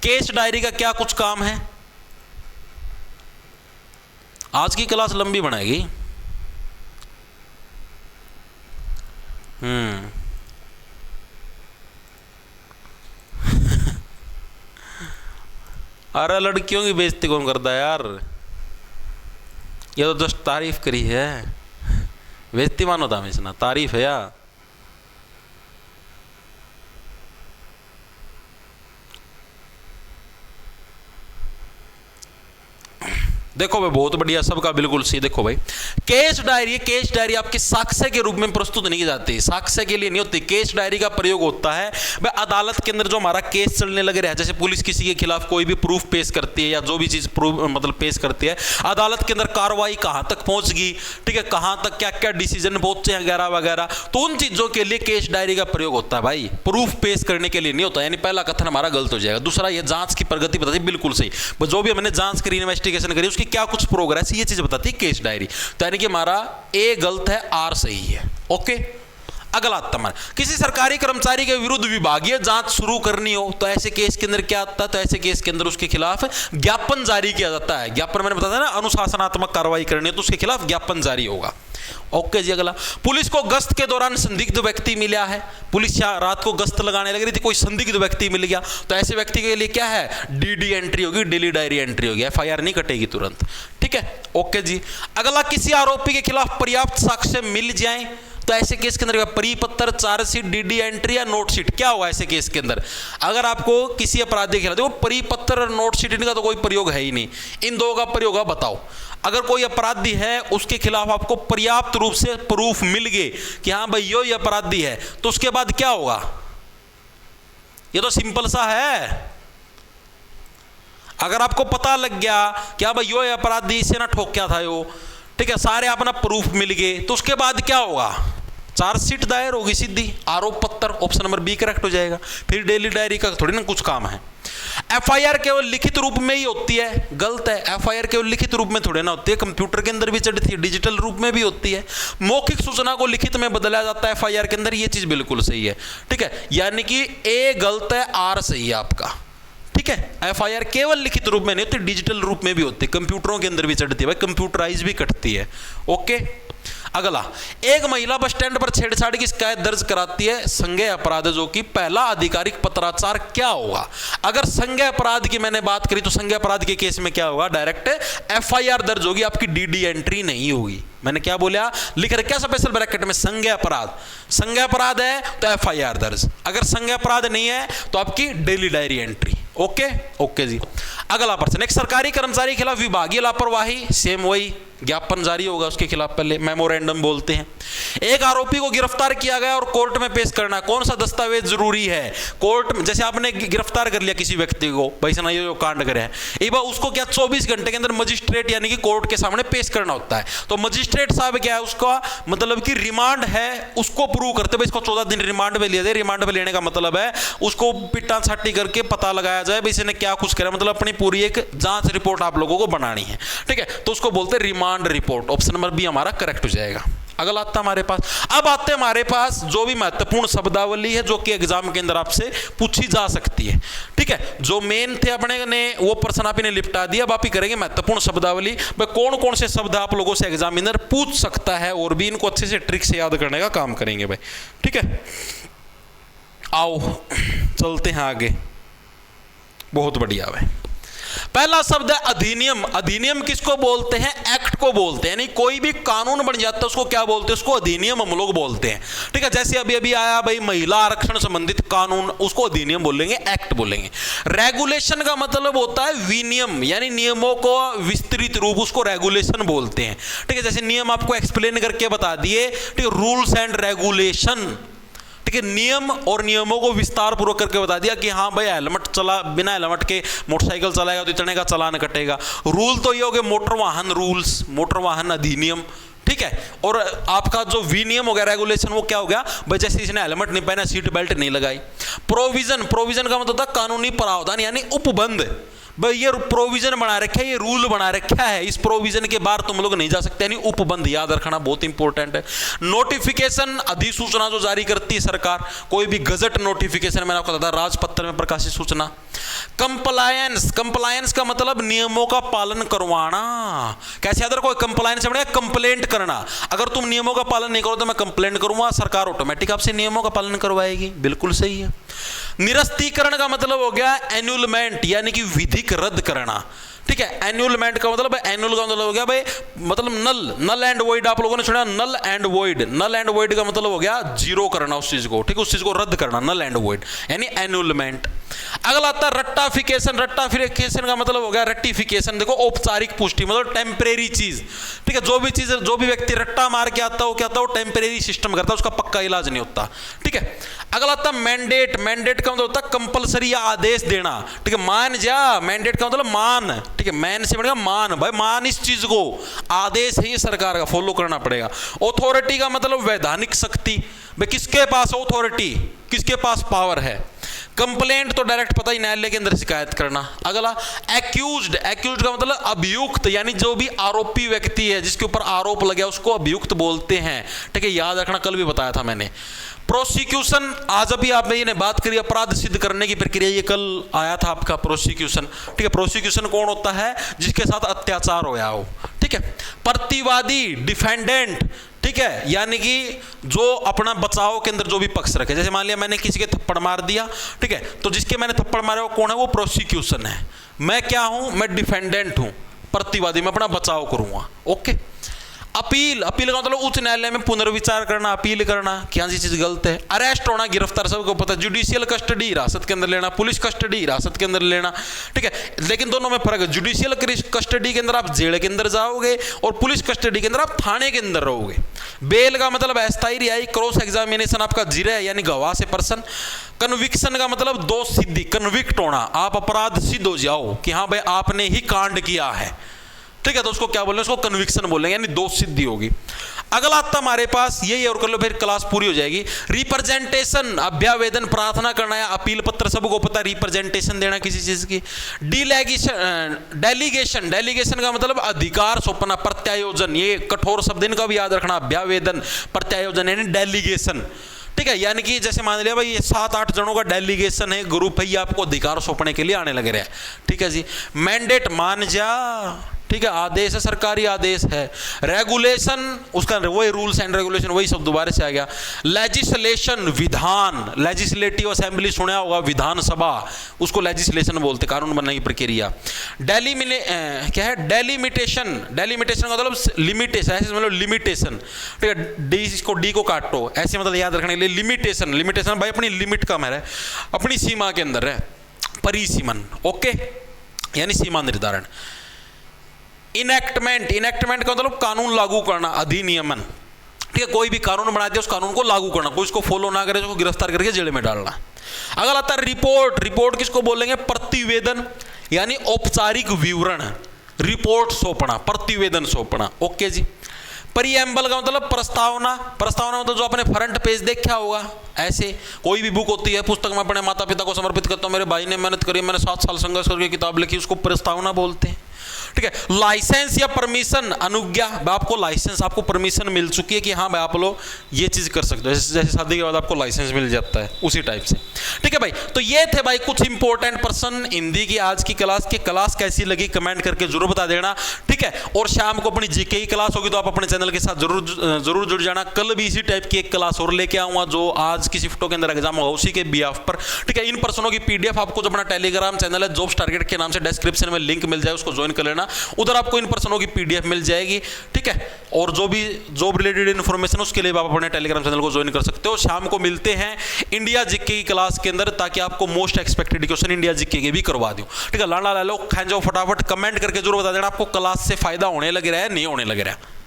केस डायरी का क्या कुछ काम है। आज की क्लास लंबी बनाएगी। अरे लड़कियों की बेइज्जती कौन करता है यार, ये तो जस्ट तारीफ करी है, बेइज्जती मानो था हमेशा, तारीफ है यार। देखो भाई बहुत बढ़िया, सबका बिल्कुल सही। देखो भाई केस डायरी आपके साक्ष्य के रूप में प्रस्तुत नहीं की जाती, साक्ष्य के लिए नहीं होती। केस डायरी का प्रयोग होता है भाई अदालत के अंदर जो हमारा केस चलने लगे रहा, जैसे पुलिस किसी के खिलाफ कोई भी प्रूफ पेश करती है या जो भी चीज प्रूफ मतलब पेश करती है, अदालत के अंदर कार्रवाई कहां तक पहुंच गई, ठीक है, कहां तक क्या क्या डिसीजन पहुंचे वगैरह वगैरह, तो उन चीजों के लिए केस डायरी का प्रयोग होता है भाई, प्रूफ पेश करने के लिए नहीं होता। यानी पहला कथन हमारा गलत हो जाएगा। दूसरा ये जांच की प्रगति बताती है, बिल्कुल सही, जो भी हमने जांच करी, इन्वेस्टिगेशन करी, उसकी क्या कुछ प्रोग्रेस, ये चीज बताती है केस डायरी। तो यानी कि हमारा ए गलत है, आर सही है। ओके, अगला तमन, किसी सरकारी कर्मचारी के विरुद्ध विभागीय जांच शुरू करनी हो तो ऐसे केस के अंदर क्या आता है, तो ऐसे केस के अंदर उसके खिलाफ ज्ञापन जारी किया जाता है। ज्ञापन मैंने बताया ना, अनुशासनात्मक कार्रवाई करनी है तो उसके खिलाफ ज्ञापन जारी होगा। ओके जी, अगला, पुलिस को गश्त के दौरान संदिग्ध व्यक्ति मिला है, पुलिस रात को गश्त लगाने लग रही थी, कोई संदिग्ध व्यक्ति मिल गया तो ऐसे व्यक्ति के लिए क्या है, डीडी एंट्री होगी, डेली डायरी एंट्री होगी, एफआईआर नहीं कटेगी तुरंत, ठीक है। ओके जी, अगला, किसी आरोपी के खिलाफ पर्याप्त साक्ष्य मिल जाए तो ऐसे केस के अंदर परिपत्र, चार्जशीट, डीडी एंट्री या नोट शीट, क्या होगा ऐसे केस के अंदर। अगर आपको किसी अपराधी के खिलाफ, देखो परिपत्र और नोट शीट इनका तो कोई प्रयोग है ही नहीं, इन दो का प्रयोग है। बताओ अगर कोई अपराधी है उसके खिलाफ आपको पर्याप्त रूप से प्रूफ मिल गए कि हाँ भाई ये अपराधी है, तो उसके बाद क्या होगा, ये तो सिंपल सा है। अगर आपको पता लग गया कि हाँ भाई ये अपराधी, इसे ना ठोक्या था यो, ठीक है, सारे अपना प्रूफ मिल गए, तो उसके बाद क्या होगा, चार्जशीट दायर होगी सीधी, आरोप पत्र, ऑप्शन नंबर बी करेक्ट हो जाएगा। फिर डेली डायरी का थोड़ी ना कुछ काम है। एफआईआर केवल लिखित रूप में ही होती है, गलत है। एफआईआर केवल लिखित रूप में थोड़े ना होती है, कंप्यूटर के अंदर भी चढ़ती है, डिजिटल रूप में भी होती है। मौखिक सूचना को लिखित में बदला जाता है एफआईआर के अंदर, ये चीज बिल्कुल सही है, ठीक है। यानी कि ए गलत है, आर सही है आपका, ठीक है। एफआईआर केवल लिखित रूप में नहीं होती, डिजिटल रूप में भी होती है, कंप्यूटरों के अंदर भी चढ़ती है भाई, कंप्यूटराइज भी कटती है। ओके, अगला, एक महिला बस स्टैंड पर छेड़छाड़ की शिकायत दर्ज कराती है, संज्ञेय अपराध जो कि पहला आधिकारिक पत्राचार क्या होगा। अगर संज्ञेय अपराध की मैंने बात करी तो संज्ञेय अपराध के केस में क्या होगा, डायरेक्ट एफआईआर दर्ज होगी, आपकी डीडी एंट्री नहीं होगी। मैंने क्या बोला, लिख रखा स्पेशल ब्रैकेट में, संज्ञेय अपराध, संज्ञेय अपराध है तो एफआईआर दर्ज, अगर संज्ञेय अपराध नहीं है तो आपकी daily diary entry. Okay, okay जी, अगला प्रश्न, एक सरकारी कर्मचारी के खिलाफ विभागीय लापरवाही, सेम वही ज्ञापन जारी होगा उसके खिलाफ, पहले मेमोरेंडम बोलते हैं। एक आरोपी को गिरफ्तार किया गया और कोर्ट में पेश करना, कौन सा दस्तावेज जरूरी है कोर्ट में? जैसे आपने गिरफ्तार कर लिया किसी व्यक्ति को, भाई सना ये जो कांड करे हैं, एक बार उसको क्या 24 घंटे के अंदर मजिस्ट्रेट यानी कि कोर्ट के सामने पेश करना होता है। तो मजिस्ट्रेट साहब क्या है, उसका मतलब कि रिमांड है, उसको प्रूव करते भाई इसको 14 दिन रिमांड पे लिया जाए। रिमांड पे लेने का मतलब है उसको पिट्टा छाटी करके पता लगाया जाए भाई इसने क्या कुछ करा, मतलब अपनी पूरी एक जांच रिपोर्ट आप लोगों को बनानी है, ठीक है। तो उसको बोलते हैं remand report. Option number B हमारा करेक्ट हो जाएगा। अगला आता हमारे पास, अब आते हैं हमारे पास जो भी महत्वपूर्ण शब्दावली है जो कि एग्जाम के अंदर आपसे पूछी जा सकती है, ठीक है। जो मेन थे अपने ने वो प्रश्न आप इन्हें निपटा दिया, अब आप ही करेंगे महत्वपूर्ण शब्दावली। भाई कौन कौन से शब्द आप लोगों से एग्जामिनर पूछ सकता है और भी इनको अच्छे से ट्रिक से याद करने का काम करेंगे भाई, ठीक है। आओ चलते हैं आगे, बहुत बढ़िया भाई। पहला शब्द है अधिनियम। अधिनियम किसको बोलते हैं? एक्ट को बोलते हैं, यानी कोई भी कानून बन जाता है उसको क्या बोलते हैं? उसको अधिनियम हम लोग बोलते हैं, ठीक है। जैसे अभी अभी आया भाई महिला आरक्षण संबंधित कानून, उसको अधिनियम बोलेंगे, एक्ट बोलेंगे। रेगुलेशन का मतलब होता है विनियम, यानी नियमों को विस्तृत रूप, उसको रेगुलेशन बोलते हैं, ठीक है। जैसे नियम आपको एक्सप्लेन करके बता दिए, ठीक है, रूल्स एंड रेगुलेशन, ठीक है। नियम और नियमों को विस्तार पूर्वक करके बता दिया कि हाँ भाई हेलमेट चला, बिना हेलमेट के मोटरसाइकिल चलाएगा तो इतने का चालान कटेगा। रूल तो ये हो गए मोटर वाहन रूल्स, मोटर वाहन अधिनियम, ठीक है। और आपका जो विनियम हो गया, रेगुलेशन, वो क्या हो गया भाई? जैसे इसने हेलमेट नहीं पहना, सीट बेल्ट नहीं लगाई। प्रोविजन, प्रोविजन का मतलब होता है कानूनी प्रावधान यानी उपबंध। भाई ये प्रोविजन बना रखा है, ये रूल बना रखा है, इस प्रोविजन के बाहर तुम लोग नहीं जा सकते, यानी उपबंध याद रखना बहुत इंपॉर्टेंट है। नोटिफिकेशन, अधिसूचना जो जारी करती है सरकार, कोई भी गजट नोटिफिकेशन, मैंने आपको बताया राजपत्र में प्रकाशित सूचना। कंप्लायंस, कंप्लायंस का मतलब नियमों का पालन करवाना। कैसे अदर कोई कंप्लायंस बनेगा? कंप्लेंट करना। अगर तुम नियमों का पालन नहीं करो तो मैं कंप्लेंट करूंगा, सरकार ऑटोमेटिक आपसे नियमों का पालन करवाएगी, बिल्कुल सही है। निरस्तीकरण का मतलब हो गया एन्यूलमेंट, यानी कि विधिक रद्द करना, ठीक है। एन्यूलमेंट का मतलब, एनुअल का मतलब हो गया भाई मतलब नल, नल एंड वॉइड आप लोगों ने सुना, null and void. Null and void का मतलब हो गया जीरो करना उस चीज को, ठीक है, उस चीज को रद्द करना, नल एंड वॉइड यानी एन्यूलमेंट। अगला आता है रट्टाफिकेशन। रट्टाफिकेशन का मतलब हो गया रेक्टिफिकेशन, देखो औपचारिक पुष्टि, मतलब टेम्परेरी चीज, ठीक है। जो भी चीज, जो भी व्यक्ति रट्टा मार के आता है वो क्या होता है? वो टेम्परेरी सिस्टम करता है, उसका पक्का इलाज नहीं होता, ठीक है। अगला आता है मैंडेट। मैंडेट का मतलब होता है कंपलसरी या आदेश देना, ठीक है। मान जा, मैंडेट का मतलब मान, ठीक है, मैन से बढ़ेगा मान, भाई मान इस चीज को, आदेश है ये सरकार का, फॉलो करना पड़ेगा। ऑथोरिटी का मतलब वैधानिक शक्ति, भाई किसके पास ऑथोरिटी, किसके पास पावर है। कंप्लेंट तो डायरेक्ट पता ही, न्यायालय के अंदर शिकायत करना। अगला एक्यूज्ड। एक्यूज्ड का मतलब अभियुक्त, यानी जो भी आरोपी व्यक्ति है जिसके ऊपर आरोप लगा उसको अभियुक्त बोलते हैं, ठीक है, याद रखना, कल भी बताया था मैंने। प्रोसिक्यूशन, आज अभी आपने ये बात करी अपराध सिद्ध करने की प्रक्रिया, ये कल आया था आपका प्रोसिक्यूशन, ठीक है। प्रोसिक्यूशन कौन होता है? जिसके साथ अत्याचार होया हो, ठीक है। प्रतिवादी, डिफेंडेंट, ठीक है, यानी कि जो अपना बचाव के अंदर जो भी पक्ष रखे, जैसे मान लिया मैंने किसी के थप्पड़ मार दिया, ठीक है, तो जिसके मैंने थप्पड़ मारा वो कौन है? वो प्रोसिक्यूशन है। मैं क्या हूं? मैं डिफेंडेंट हूं, प्रतिवादी, मैं अपना बचाव करूंगा, ओके। अपील, अपील का मतलब उच्च न्यायालय में पुनर्विचार करना, अपील करना कि हाँ जी चीज गलत है। अरेस्ट होना, गिरफ्तार, सबको पता है। जुडिशियल कस्टडी, हिरासत के अंदर लेना, पुलिस कस्टडी, हिरासत के अंदर लेना, ठीक है। लेकिन दोनों में फर्क है, जुडिशियल कस्टडी के अंदर आप जेल के अंदर जाओगे और पुलिस कस्टडी के अंदर आप थाने के अंदर रहोगे। बेल का मतलब अस्थायी रिहाई, क्रॉस एग्जामिनेशन आपका जिरह यानी गवाह से पर्सन। कन्विक्शन का मतलब दोष सिद्धि, कन्विक्ट होना, आप अपराध सिद्ध हो जाओ कि हाँ भाई आपने ही कांड किया है, ठीक है, तो उसको क्या बोलेंगे? उसको कन्विक्शन बोलेंगे, यानी दोष सिद्धि होगी। अगला आता हमारे पास यही और कर लो, फिर क्लास पूरी हो जाएगी। रिप्रेजेंटेशन, अभ्यावेदन, प्रार्थना करना या अपील पत्र, सबको पता है रिप्रेजेंटेशन देना किसी चीज की। डिलेगेशन, डेलीगेशन, डेलीगेशन का मतलब अधिकार सौंपना, प्रत्यायोजन, ये कठोर शब्द इनका भी याद रखना, अभ्यावेदन, प्रत्यायोजन यानी डेलीगेशन, ठीक है। यानी कि जैसे मान लिया भाई ये 7-8 जनों का डेलीगेशन है, ग्रुप है, ये आपको अधिकार सौंपने के लिए आने लगे रहे, ठीक है जी। मैंडेट, मान जा, ठीक है, आदेश है, सरकारी आदेश है। रेगुलेशन, उसका वही रूल्स एंड रेगुलेशन, वही सब दोबारा से आ गया। लेजिस्लेशन, विधान, लेजिस्लेटिव असेंबली सुना होगा, विधानसभा, उसको लेजिस्लेशन बोलते, कानून बनने की प्रक्रिया। क्या है? डेलिमिटेशन, डेलिमिटेशन का मतलब लिमिटेशन, ऐसे मतलब लिमिटेशन, ठीक है, डी को डी को काटो, ऐसे मतलब याद रखने के लिए लिमिटेशन। लिमिटेशन भाई अपनी लिमिट कम है, अपनी सीमा के अंदर है, परिसीमन, ओके, यानी सीमा निर्धारण। इनेक्टमेंट का मतलब कानून लागू करना, अधिनियमन, ठीक है, कोई भी कानून बना दिया उस कानून को लागू करना, कोई इसको फॉलो ना करे उसको गिरफ्तार करके जेल में डालना। अगला आता है रिपोर्ट किसको बोलेंगे? प्रतिवेदन यानी औपचारिक विवरण, रिपोर्ट सौंपना, प्रतिवेदन सौंपना। ओके जी। प्रीएम्बल का मतलब प्रस्तावना मतलब जो आपने फ्रंट पेज देखा होगा, ऐसे कोई भी बुक होती है, पुस्तक में अपने माता पिता को समर्पित करता हूँ, मेरे भाई ने मेहनत करी, मैंने 7 साल संघर्ष करके किताब लिखी, उसको प्रस्तावना बोलते हैं। ठीक है। लाइसेंस या परमिशन, अनुज्ञा, आपको लाइसेंस, आपको परमिशन मिल चुकी है कि हाँ भाई आप लोग ये चीज कर सकते हो, जैसे शादी के बाद आपको लाइसेंस मिल जाता है, उसी टाइप से। ठीक है भाई, तो ये थे भाई कुछ इंपॉर्टेंट प्रश्न हिंदी की आज की क्लास की। क्लास कैसी लगी कमेंट करके जरूर बता देना। ठीक है, और शाम को अपनी जीके की क्लास होगी तो आप अपने चैनल के साथ जरूर जुड़ जाना। कल भी इसी टाइप की एक क्लास और लेके आऊंगा जो आज की शिफ्टों के अंदर एग्जाम होगा उसी के बिहाफ पर। ठीक है, इन प्रश्नों की पीडीएफ आपको जो अपना टेलीग्राम चैनल है जॉब्स टारगेट के नाम से डिस्क्रिप्शन में लिंक मिल जाए, उसको ज्वाइन कर लेना, उधर आपको इन प्रश्नों की पीडीएफ मिल जाएगी। ठीक है, और जो भी जॉब रिलेटेड इन्फॉर्मेशन उसके लिए आप अपने टेलीग्राम चैनल को ज्वाइन कर सकते हो। शाम को मिलते हैं इंडिया जीके की क्लास के अंदर, ताकि आपको most expected question India GK के भी करवा दूं। ठीक है, लाना ले लो, खान जाओ, फटाफट कमेंट करके जरूर बता देना आपको क्लास से फायदा होने लग रहा है नहीं होने लग रहा है।